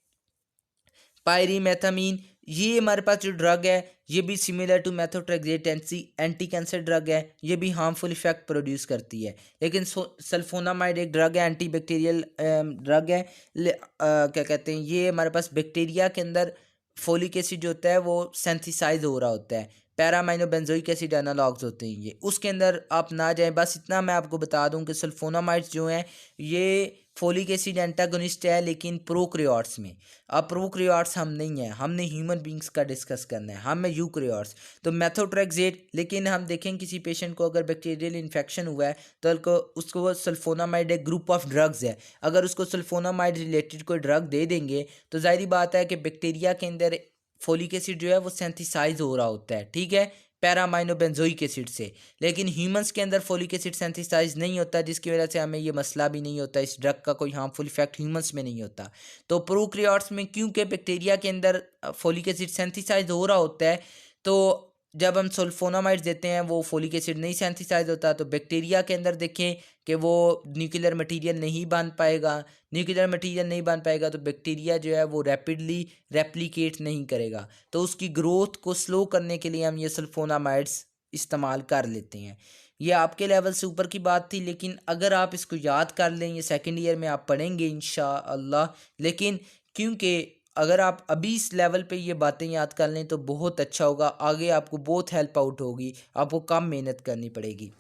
पायरीमेथामीन, ये हमारे पास जो ड्रग है ये भी similar to methotrexate anti cancer drug है, ये भी हार्मफुल इफेक्ट प्रोड्यूस करती है। लेकिन सल्फोनामाइड एक ड्रग है, एंटी बैक्टीरियल ड्रग है, क्या कहते हैं, ये हमारे पास बैक्टीरिया के अंदर फोलिक एसिड जो होता है वो सेंथिसाइज हो रहा होता है, पैरामाइनोबेंजोइक एसिड एनालॉग्स होते हैं ये, उसके अंदर आप ना जाएं। बस इतना मैं आपको बता दूं कि सल्फोनामाइड्स जो हैं ये फोलिक एसिड एंटागोनिस्ट है, लेकिन प्रोक्रियोट्स में। अब प्रोक्रियोट्स हम नहीं हैं, हमने ह्यूमन बींग्स का डिस्कस करना है, हम हैं यूक्रियोट्स। तो मेथोट्रेक्सेट, लेकिन हम देखें किसी पेशेंट को अगर बैक्टीरियल इन्फेक्शन हुआ है तो उसको सल्फोनामाइड एक ग्रुप ऑफ ड्रग्स है, अगर उसको सल्फोनामाइड रिलेटेड कोई ड्रग दे देंगे तो जाहिर बात है कि बैक्टीरिया के अंदर फोलिक एसिड जो है वो सेंथिसाइज हो रहा होता है, ठीक है, पैरामाइनोबेंजोइक एसिड से। लेकिन ह्यूमंस के अंदर फोलिक एसिड सेंथिसाइज नहीं होता, जिसकी वजह से हमें ये मसला भी नहीं होता, इस ड्रग का कोई हार्मफुल इफेक्ट ह्यूमंस में नहीं होता। तो प्रोक्रियोट्स में क्योंकि बैक्टीरिया के अंदर फोलिक एसिड सेंथिसाइज हो रहा होता है, तो जब हम सल्फोनामाइड्स देते हैं वो फोलिक एसिड नहीं सेंथिसाइज होता, तो बैक्टीरिया के अंदर देखें कि वो न्यूक्लियर मटेरियल नहीं बन पाएगा। न्यूक्लियर मटेरियल नहीं बन पाएगा तो बैक्टीरिया जो है वो रैपिडली रेप्लिकेट नहीं करेगा, तो उसकी ग्रोथ को स्लो करने के लिए हम ये सल्फोनामाइड्स इस्तेमाल कर लेते हैं। ये आपके लेवल से ऊपर की बात थी, लेकिन अगर आप इसको याद कर लें, ये सेकेंड ईयर में आप पढ़ेंगे इंशाअल्लाह। लेकिन क्योंकि अगर आप अभी इस लेवल पे ये बातें याद कर लें तो बहुत अच्छा होगा, आगे आपको बहुत हेल्प आउट होगी, आपको कम मेहनत करनी पड़ेगी।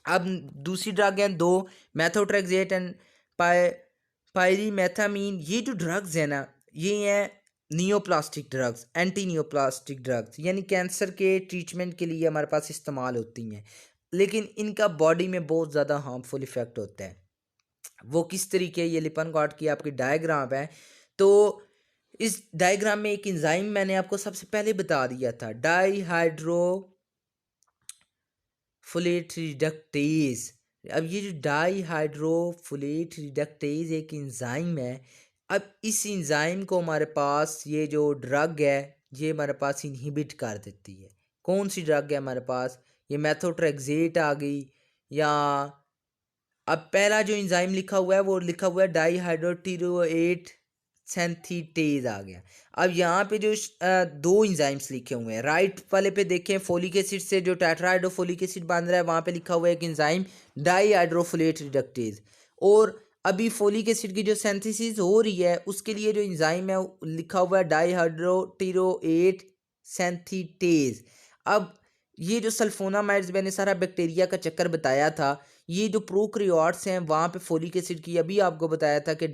अब दूसरी ड्रग है दो, मेथोट्रेक्सेट एंड पायरीमेथामीन। ये जो ड्रग्स है ना, ये हैं neoplastic drugs, anti neoplastic drugs, यानी कैंसर के ट्रीटमेंट के लिए हमारे पास इस्तेमाल होती हैं, लेकिन इनका बॉडी में बहुत ज़्यादा हार्मफुल इफ़ेक्ट होता है। वो किस तरीके, ये लिपनकॉर्ड की आपकी डायग्राम है, तो इस डायग्राम में एक एंजाइम मैंने आपको सबसे पहले बता दिया था, डाईहाइड्रो फोलेट रिडक्टेज। अब ये जो डाईहाइड्रोफोलेट रिडक्टेज एक एंजाइम है, अब इस एंजाइम को हमारे पास ये जो ड्रग है ये हमारे पास इनहिबिट कर देती है। कौन सी ड्रग है हमारे पास, ये मेथोट्रेक्सेट आ गई, या अब पहला जो एंजाइम लिखा हुआ है वो लिखा हुआ है डाईहाइड्रोटिरोएट सेंथिटेज आ गया। अब यहाँ पे जो दो एंजाइम्स लिखे हुए हैं, राइट वाले पे देखें फोलिक एसिड से जो टेट्राहाइड्रोफोलिक एसिड बन रहा है, वहाँ पे लिखा हुआ है एक एंजाइम डाईहाइड्रोफोलेट रिडक्टेज। और अभी फोलिक एसिड की जो सिंथेसिस हो रही है उसके लिए जो एंजाइम है लिखा हुआ है डाईहाइड्रोटिरोएट सेंथिटेज। अब ये जो सल्फोनामाइड्स, मैंने सारा बैक्टीरिया का चक्कर बताया था, ये जो प्रोकैरियोट्स हैं वहाँ पे फोलिक एसिड की अभी आपको बताया था कि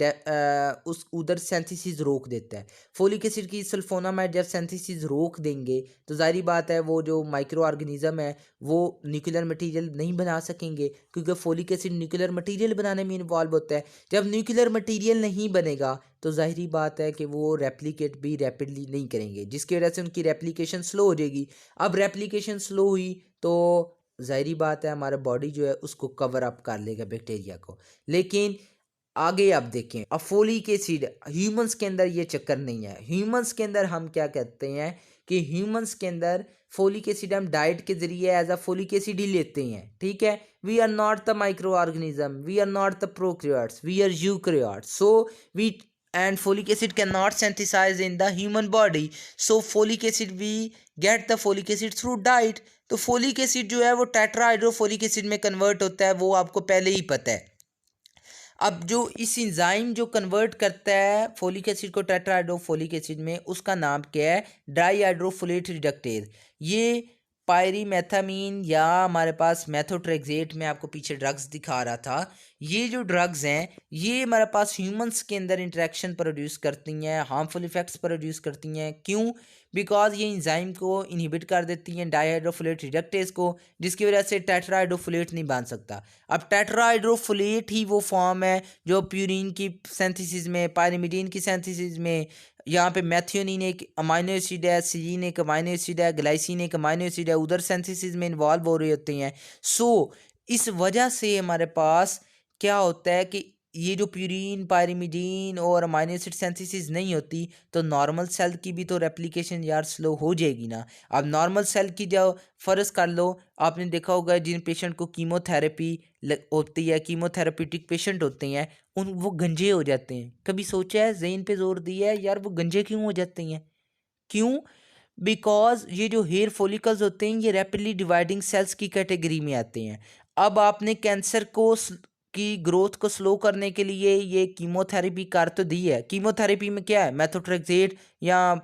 उस उधर सिंथेसिस रोक देता है। फोलिक एसिड की सल्फोनामाइड जब सिंथेसिस रोक देंगे तो जाहिर बात है वो जो माइक्रो ऑर्गेनिज्म है वो न्यूक्लियर मटेरियल नहीं बना सकेंगे, क्योंकि फोलिक एसिड न्यूक्लियर मटेरियल बनाने में इन्वॉल्व होता है। जब न्यूक्लियर मटेरियल नहीं बनेगा तो जाहिर बात है कि वो रेप्लिकेट भी रैपिडली नहीं करेंगे, जिसकी वजह से उनकी रेप्लिकेशन स्लो हो जाएगी। अब रेप्लिकेशन स्लो हुई तो जाहिर बात है हमारा बॉडी जो है उसको कवर अप कर लेगा बैक्टीरिया को। लेकिन आगे आप देखें, अब फोलिक एसिड ह्यूमंस के अंदर ये चक्कर नहीं है। ह्यूमंस के अंदर हम क्या कहते हैं कि ह्यूमंस के अंदर फोलिक एसिड हम डाइट के जरिए एज अ फोलिक एसिड ही लेते हैं, ठीक है। We are not the micro organism, we are not the prokaryotes, we are eukaryotes, so we and folic acid cannot synthesize in the human body, so folic acid we get the folic acid through diet। तो folic acid जो है वो tetrahydrofolic acid में convert होता है, वो आपको पहले ही पता है। अब जो इस एंजाइम जो कन्वर्ट करता है फोलिक एसिड को टेट्राहाइड्रोफोलिक एसिड में, उसका नाम क्या है, डाईहाइड्रोफोलेट रिडक्टेज। ये पायरीमेथामीन या हमारे पास मेथोट्रेक्सेट में आपको पीछे ड्रग्स दिखा रहा था, ये जो ड्रग्स हैं ये हमारे पास ह्यूमंस के अंदर इंटरेक्शन प्रोड्यूस करती हैं, हार्मफुल इफेक्ट्स प्रोड्यूस करती हैं। क्यों? बिकॉज ये इंजाइम को इनहिबिट कर देती हैं, डाईहाइड्रोफोलेट रिडक्टेज को, जिसकी वजह से टेट्राहाइड्रोफोलेट नहीं बन सकता। अब टेट्राहाइड्रोफोलेट ही वो फॉर्म है जो प्यूरिन की सिंथेसिस में, पायरीमिडीन की सिंथेसिस में, यहाँ पे मैथियोनिन एक अमाइनो एसिड है, सीजीन एक अमाइनो एसिड है, ग्लाइसिन एक अमाइनो एसिड है, उधर सिंथेसिस में इन्वॉल्व हो रहे होते हैं। सो इस वजह से हमारे पास क्या होता है कि ये जो प्यूरिन, पायरीमिडीन और अमाइनो एसिड सिंथेसिस नहीं होती तो नॉर्मल सेल की भी तो रेप्लिकेशन यार स्लो हो जाएगी ना। अब नॉर्मल सेल की जो फ़र्ज़ कर लो, आपने देखा होगा जिन पेशेंट को कीमोथेरेपी होती है, कीमोथेरेपिटिक पेशेंट होते हैं, उन वो गंजे हो जाते हैं। कभी सोचा है, ज़हन पे जोर दिया है यार वो गंजे क्यों हो जाते हैं? क्यों? बिकॉज ये जो हेयर फॉलिकल्स होते हैं ये रैपिडली डिवाइडिंग सेल्स की कैटेगरी में आते हैं। अब आपने कैंसर को की ग्रोथ को स्लो करने के लिए ये कीमोथेरेपी कर तो दी है। कीमोथेरेपी में क्या है, मेथोट्रेक्सेट या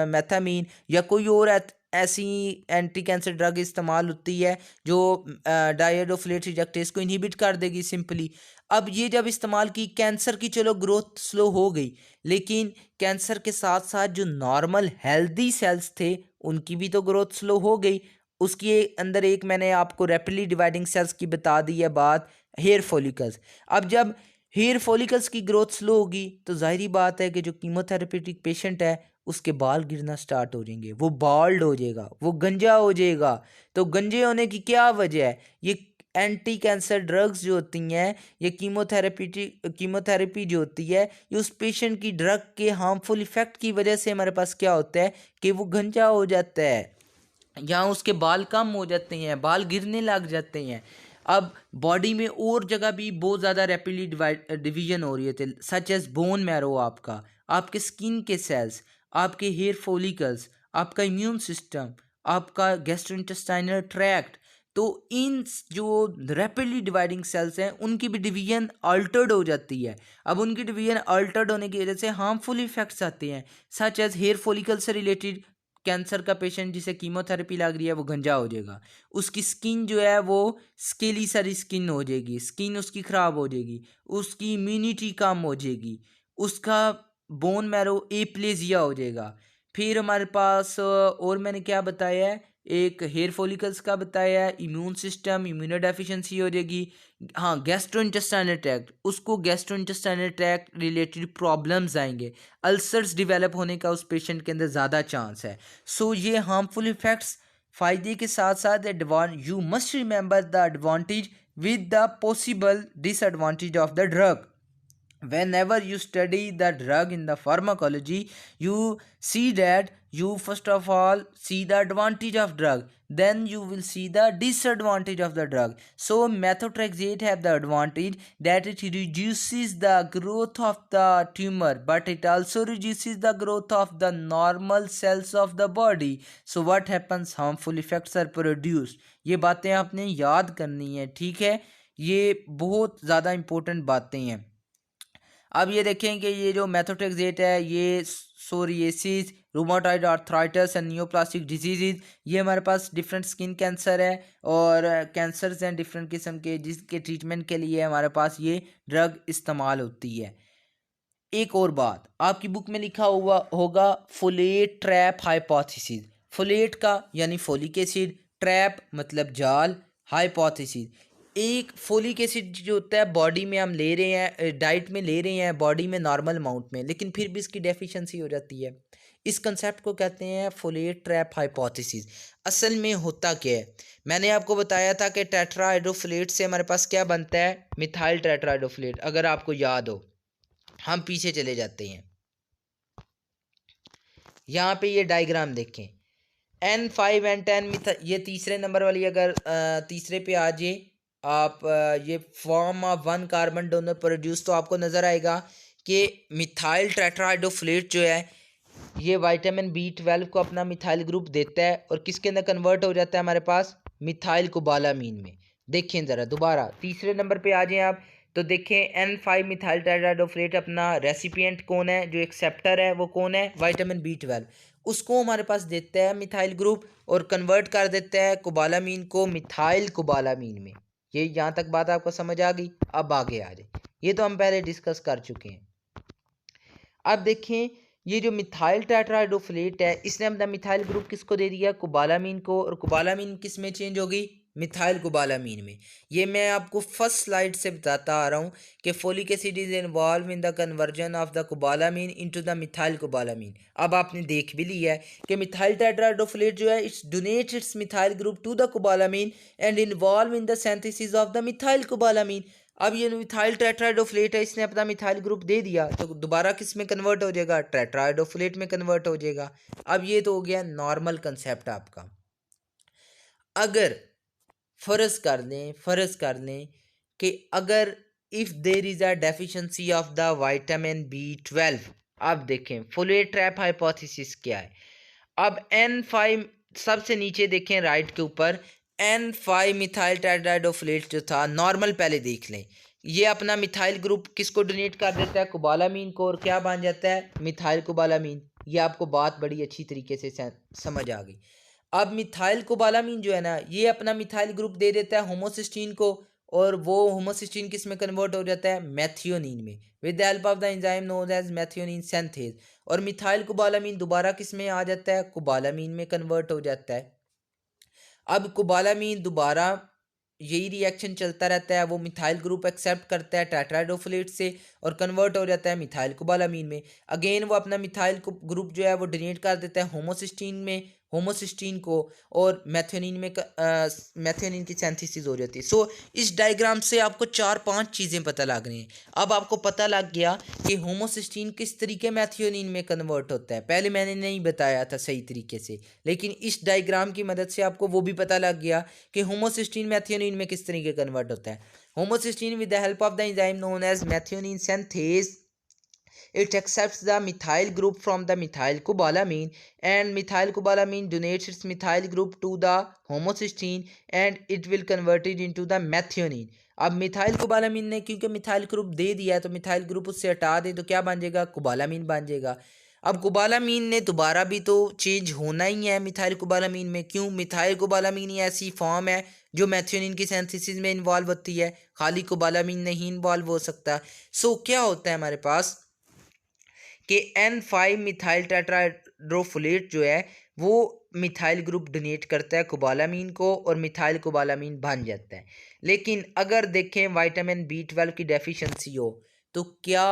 मेथामीन या कोई और ऐसी एंटी कैंसर ड्रग इस्तेमाल होती है जो डायडोफ्लेट रिडक्टेज को इनहिबिट कर देगी सिंपली। अब ये जब इस्तेमाल की, कैंसर की चलो ग्रोथ स्लो हो गई, लेकिन कैंसर के साथ साथ जो नॉर्मल हेल्दी सेल्स थे उनकी भी तो ग्रोथ स्लो हो गई। उसके अंदर एक मैंने आपको रैपिडली डिवाइडिंग सेल्स की बता दी है बात, हेयर फॉलिकल्स। अब जब हेयर फॉलिकल्स की ग्रोथ स्लो होगी तो जाहिर बात है कि जो कीमोथेरेपेटिक पेशेंट है उसके बाल गिरना स्टार्ट हो जाएंगे, वो बाल्ड हो जाएगा, वो गंजा हो जाएगा। तो गंजे होने की क्या वजह है? ये एंटी कैंसर ड्रग्स जो होती हैं, ये कीमोथेरेपी जो होती है, ये उस पेशेंट की ड्रग के हार्मफुल इफेक्ट की वजह से हमारे पास क्या होता है कि वो गंजा हो जाता है, या उसके बाल कम हो जाते हैं, बाल गिरने लग जाते हैं। अब बॉडी में और जगह भी बहुत ज़्यादा रैपिडली डिवीजन हो रही है, सच एज बोन मैरो, आपका, आपके स्किन के सेल्स, आपके हेयर फॉलिकल्स, आपका इम्यून सिस्टम, आपका गैस्ट्रोइंटेस्टाइनल ट्रैक्ट, तो इन जो रैपिडली डिवाइडिंग सेल्स हैं उनकी भी डिवीजन अल्टर्ड हो जाती है। अब उनकी डिवीजन अल्टर्ड होने की वजह से हार्मफुल इफेक्ट्स आते हैं, सच एज हेयर फॉलिकल से रिलेटेड। कैंसर का पेशेंट जिसे कीमोथेरेपी लग रही है वो गंजा हो जाएगा, उसकी स्किन जो है वो स्केली सारी स्किन हो जाएगी, स्किन उसकी ख़राब हो जाएगी, उसकी इम्यूनिटी कम हो जाएगी, उसका बोन मैरो एप्लेजिया हो जाएगा। फिर हमारे पास और मैंने क्या बताया है, एक हेयर फॉलिकल्स का बताया है, इम्यून सिस्टम इम्यूनो डेफिशिएंसी हो जाएगी। हाँ, गैस्ट्रो इंटेस्टाइनल ट्रैक्ट, उसको gastro intestinal tract related problems आएंगे, अल्सर्स डेवलप होने का उस पेशेंट के अंदर ज़्यादा चांस है। सो ये हार्मफुल इफेक्ट्स फ़ायदे के साथ साथ you must remember the advantage with the possible disadvantage of the drug. Whenever you study the drug in the pharmacology, you see that you first of all see the advantage of drug, then you will see the disadvantage of the drug. So methotrexate have the advantage that it reduces the growth of the tumor, but it also reduces the growth of the normal cells of the body. So what happens, harmful effects are produced. ये बातें आपने याद करनी है, ठीक है, ये बहुत ज़्यादा इम्पोर्टेंट बातें हैं। अब ये देखें कि ये जो मेथोट्रेक्सेट है ये psoriasis, rheumatoid arthritis and neoplastic disease, ये हमारे पास डिफरेंट स्किन कैंसर है और कैंसर्स हैं डिफरेंट किस्म के, जिसके ट्रीटमेंट के लिए हमारे पास ये ड्रग इस्तेमाल होती है। एक और बात, आपकी बुक में लिखा हुआ होगा फोलेट ट्रैप हाइपोथेसिस। फोलेट का यानी फोलिक एसिड, ट्रैप मतलब जाल, हाइपोथेसिस एक फोलिक एसिड जो होता है बॉडी में हम ले रहे हैं, डाइट में ले रहे हैं बॉडी में नॉर्मल अमाउंट में, लेकिन फिर भी इसकी डेफिशिएंसी हो जाती है। इस कंसेप्ट को कहते हैं फोलेट ट्रैप हाइपोथेसिस। असल में होता क्या है, मैंने आपको बताया था कि टेट्राहाइड्रोफोलेट से हमारे पास क्या बनता है, मिथाइल टेट्राहाइड्रोफोलेट। अगर आपको याद हो, हम पीछे चले जाते हैं, यहाँ पे ये डायग्राम देखें, N5 N10 ये तीसरे नंबर वाली, अगर तीसरे पे आ जाए आप, ये form of 1 carbon donor produce, तो आपको नज़र आएगा कि मिथाइल टेट्राहाइड्रोफोलेट जो है ये विटामिन B12 को अपना मिथाइल ग्रुप देता है और किसके अंदर कन्वर्ट हो जाता है हमारे पास, मिथाइल कोबालामीन में। देखें ज़रा दोबारा तीसरे नंबर पे आ जाएं आप, तो देखें N5 मिथाइल टेट्राहाइड्रोफोलेट अपना रेसिपिएंट कौन है, जो एक्सेप्टर है वो कौन है, विटामिन B12, उसको हमारे पास देता है मिथाइल ग्रुप और कन्वर्ट कर देता है कोबालामीन को मिथाइल कोबालामीन में। ये यहाँ तक बात आपको समझ आ गई। अब आगे आ जाए, ये तो हम पहले डिस्कस कर चुके हैं। अब देखें ये जो मिथाइल टेट्राहाइड्रोफोलेट है इसने अपना मिथाइल ग्रुप किसको दे दिया, कोबालामीन को, और कोबालामीन किस में चेंज हो गई, मिथाइल कोबालामीन में। ये मैं आपको फर्स्ट स्लाइड से बताता आ रहा हूँ कि folic acid is involve in the conversion of the cobalamin into the methyl cobalamin. अब आपने देख भी लिया है कि मिथाइल टेट्राहाइड्रोफोलेट जो है it's donates its methyl group to the cobalamin and involve in the synthesis of the methyl cobalamin. अब ये मिथाइल टेट्राहाइड्रोफोलेट है, इसने अपना मिथाइल ग्रुप दे दिया तो दोबारा किस में कन्वर्ट हो जाएगा, टेट्राहाइड्रोफोलेट में कन्वर्ट हो जाएगा। अब ये तो हो गया नॉर्मल कंसेप्ट आपका। अगर फ़र्ज़ कर लें कि अगर if there is a deficiency of the vitamin B12, अब देखें फोलेट ट्रैप हाइपोथेसिस क्या है। अब N5 सबसे नीचे देखें राइट के ऊपर, N5 मिथाइल टेट्राहाइड्रोफोलेट जो था नॉर्मल, पहले देख लें, ये अपना मिथाइल ग्रुप किसको डोनेट कर देता है, कोबालामीन को, और क्या बन जाता है, मिथाइल कोबालामीन। ये आपको बात बड़ी अच्छी तरीके से समझ आ गई। अब मिथाइल कोबालामीन जो है ना ये अपना मिथाइल ग्रुप दे देता है होमोसिस्टीन को, और वो होमोसिस्टीन किस में कन्वर्ट हो जाता है, मैथियोनिन में, with the help of the enzyme known as methionine synthase. और मिथाइल कोबालामीन दोबारा किस में आ जाता है, कोबालामीन में कन्वर्ट हो जाता है। अब कोबालामीन दोबारा यही रिएक्शन चलता रहता है, वो मिथाइल ग्रुप एक्सेप्ट करता है टेट्राहाइड्रोफोलेट से और कन्वर्ट हो जाता है मिथाइल कोबालामीन में। अगेन वो अपना मिथाइल ग्रुप जो है वो डोनेट कर देता है होमोसिस्टीन को, और मैथियोनिन की सिंथेसिस हो जाती है। सो इस डायग्राम से आपको 4-5 चीज़ें पता लग रही हैं। अब आपको पता लग गया कि होमोसिस्टीन किस तरीके मैथियोनिन में कन्वर्ट होता है, पहले मैंने नहीं बताया था सही तरीके से, लेकिन इस डायग्राम की मदद से आपको वो भी पता लग गया कि होमोसिस्टीन मैथियोनिन में किस तरीके कन्वर्ट होता है। Homocysteine with the help of the enzyme known as methionine synthase it accepts the methyl group from the methylcobalamin, and methylcobalamin donates its methyl group to the homocysteine and it will convert it into the methionine. अब methyl कोबालामीन ने क्योंकि methyl group दे दिया है तो methyl group उससे हटा दें तो क्या बन जाएगा, कोबालामीन बन जाएगा। अब कोबालामीन ने दोबारा भी तो चेंज होना ही है मिथाइल कोबालामीन में, क्यों, मिथाइल कोबालामीन ही ऐसी फॉर्म है जो मैथियोनिन की सिंथेसिस में इन्वॉल्व होती है, खाली कोबालामीन नहीं इन्वॉल्व हो सकता। सो क्या होता है हमारे पास कि N5 मिथाइल टेट्राहाइड्रोफोलेट जो है वो मिथाइल ग्रुप डोनेट करता है कोबालामीन को और मिथाइल कोबालामीन बन जाता है। लेकिन अगर देखें विटामिन B12 की डेफिशिएंसी हो तो क्या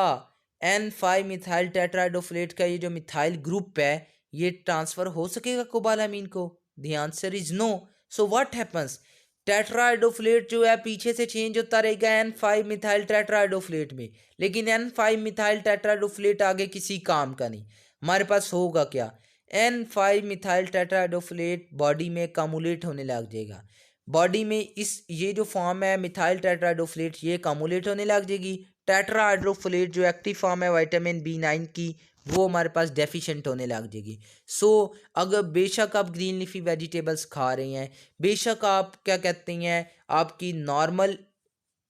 N5 मिथाइल टेट्राहाइड्रोफोलेट का ये जो मिथाइल ग्रुप है ये ट्रांसफ़र हो सकेगा कोबालामीन को? The answer is no. So what happens, tetrahydrofolate जो है पीछे से चेंज होता रहेगा N5 मिथाइल टेट्राहाइड्रोफोलेट में, लेकिन N5 मिथाइल टेट्राहाइड्रोफोलेट आगे किसी काम का नहीं। हमारे पास होगा क्या, N5 मिथाइल टेट्राहाइड्रोफोलेट बॉडी में कम्युलेट होने लग जाएगा, बॉडी में इस ये जो फॉर्म है मिथाइल टेट्राहाइड्रोफोलेट ये कम्युलेट होने लग जाएगी। टेट्राहाइड्रोफोलेट जो एक्टिव फॉर्म है विटामिन B9 की वो हमारे पास डेफिशिएंट होने लग जाएगी। सो अगर बेशक आप ग्रीन लीफी वेजिटेबल्स खा रहे हैं, बेशक आप क्या कहते हैं आपकी नॉर्मल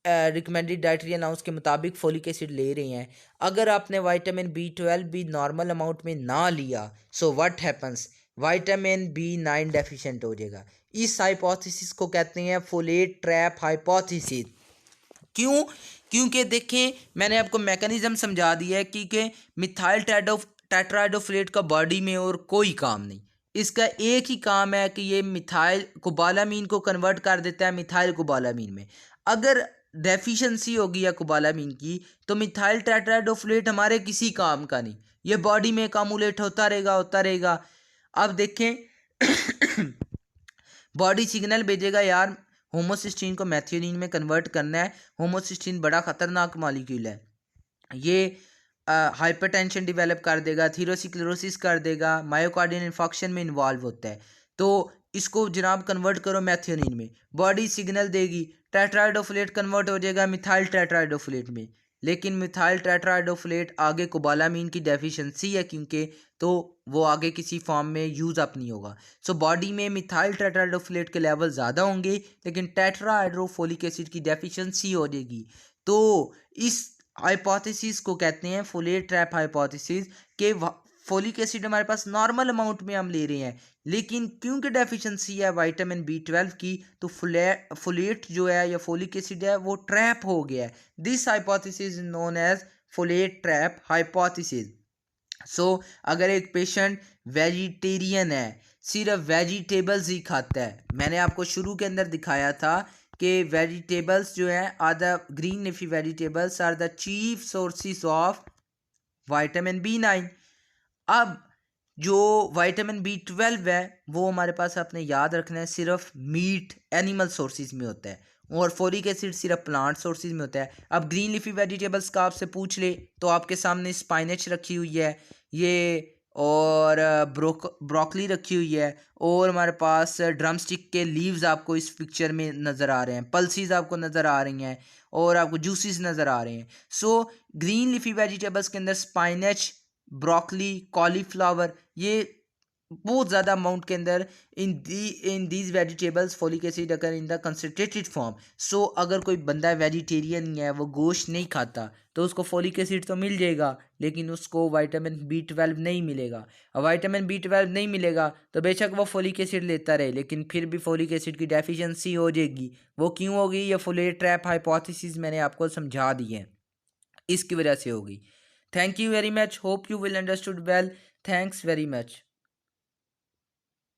रिकमेंडेड डाइटरी अलाउंस के मुताबिक फोलिक एसिड ले रहे हैं, अगर आपने विटामिन B12 भी नॉर्मल अमाउंट में ना लिया सो what happens, vitamin B9 deficient हो जाएगा। इस हाइपोथेसिस को कहते हैं फोलेट ट्रैप हाइपोथेसिस। क्यों, क्योंकि देखें मैंने आपको मैकेनिज्म समझा दिया है कि मिथाइल टेट्राहाइड्रोफोलेट का बॉडी में और कोई काम नहीं, इसका एक ही काम है कि ये मिथाइल कोबालामीन को कन्वर्ट कर देता है मिथाइल कोबालामीन में। अगर डेफिशिएंसी होगी या कोबालामीन की तो मिथाइल टेट्राहाइड्रोफोलेट हमारे किसी काम का नहीं, ये बॉडी में कम्युलेट होता रहेगा। अब देखें बॉडी सिग्नल भेजेगा यार होमोसिस्टीन को मैथियोनिन में कन्वर्ट करना है। होमोसिस्टीन बड़ा ख़तरनाक मॉलिक्यूल है, ये हाइपरटेंशन डेवलप कर देगा, थीरोस्क्लेरोसिस कर देगा, मायोकार्डियल इन्फॉक्शन में इन्वॉल्व होता है। तो इसको जनाब कन्वर्ट करो मैथियोनिन में, बॉडी सिग्नल देगी, टेट्राहाइड्रोफोलेट कन्वर्ट हो जाएगा मिथाइल टेट्राहाइड्रोफोलेट में, लेकिन मिथाइल टेट्राहाइड्रोफोलेट आगे कोबालामीन की डेफिशिएंसी है क्योंकि तो वो आगे किसी फॉर्म में यूज़ अप नहीं होगा। सो बॉडी में मिथाइल टेट्राहाइड्रोफोलेट के लेवल ज़्यादा होंगे लेकिन टेट्राहाइड्रोफोलिक एसिड की डेफिशिएंसी हो जाएगी। तो इस हाइपोथेसिस को कहते हैं फोलेट ट्रैप हाइपोथेसिस के फोलिक एसिड हमारे पास नॉर्मल अमाउंट में हम ले रहे हैं, लेकिन क्योंकि डेफिशिएंसी है विटामिन B12 की तो फोलेट जो है या फोलिक एसिड है वो ट्रैप हो गया है। This hypothesis is known as folate trap hypothesis. So अगर एक पेशेंट वेजिटेरियन है, सिर्फ वेजिटेबल्स ही खाता है, मैंने आपको शुरू के अंदर दिखाया था कि वेजिटेबल्स जो है are the green leafy vegetables are the chief sources of vitamin B9। अब जो विटामिन B12 है वो हमारे पास आपने याद रखना है सिर्फ मीट एनिमल सोर्सेज में होता है और फोलिक एसिड सिर्फ प्लांट सोर्सेज में होता है। अब ग्रीन लीफी वेजिटेबल्स का आपसे पूछ ले तो आपके सामने स्पाइनच रखी हुई है ये, और ब्रोकली रखी हुई है, और हमारे पास ड्रम स्टिक के लीव्स आपको इस पिक्चर में नज़र आ रहे हैं, पल्सीज आपको नज़र आ रही हैं और आपको जूसेस नज़र आ रहे हैं। सो ग्रीन लीफी वेजिटेबल्स के अंदर स्पाइनच, ब्रोकली, कॉलीफ्लावर, ये बहुत ज़्यादा अमाउंट के अंदर in these vegetables folic acid अगर इन द कंसनट्रेटेड फॉर्म। सो अगर कोई बंदा वेजिटेरियन ही है, वो गोश्त नहीं खाता, तो उसको फोलिक एसिड तो मिल जाएगा लेकिन उसको विटामिन B12 नहीं मिलेगा। और विटामिन B12 नहीं मिलेगा तो बेशक वो फोलिक एसिड लेता रहे लेकिन फिर भी फोलिक एसिड की डेफिशिएंसी हो जाएगी। वो क्यों होगी, ये फोलेट ट्रैप हाइपोथेसिस मैंने आपको समझा दी है, इसकी वजह से होगी। Thank you very much. Hope you will understood well. Thanks very much.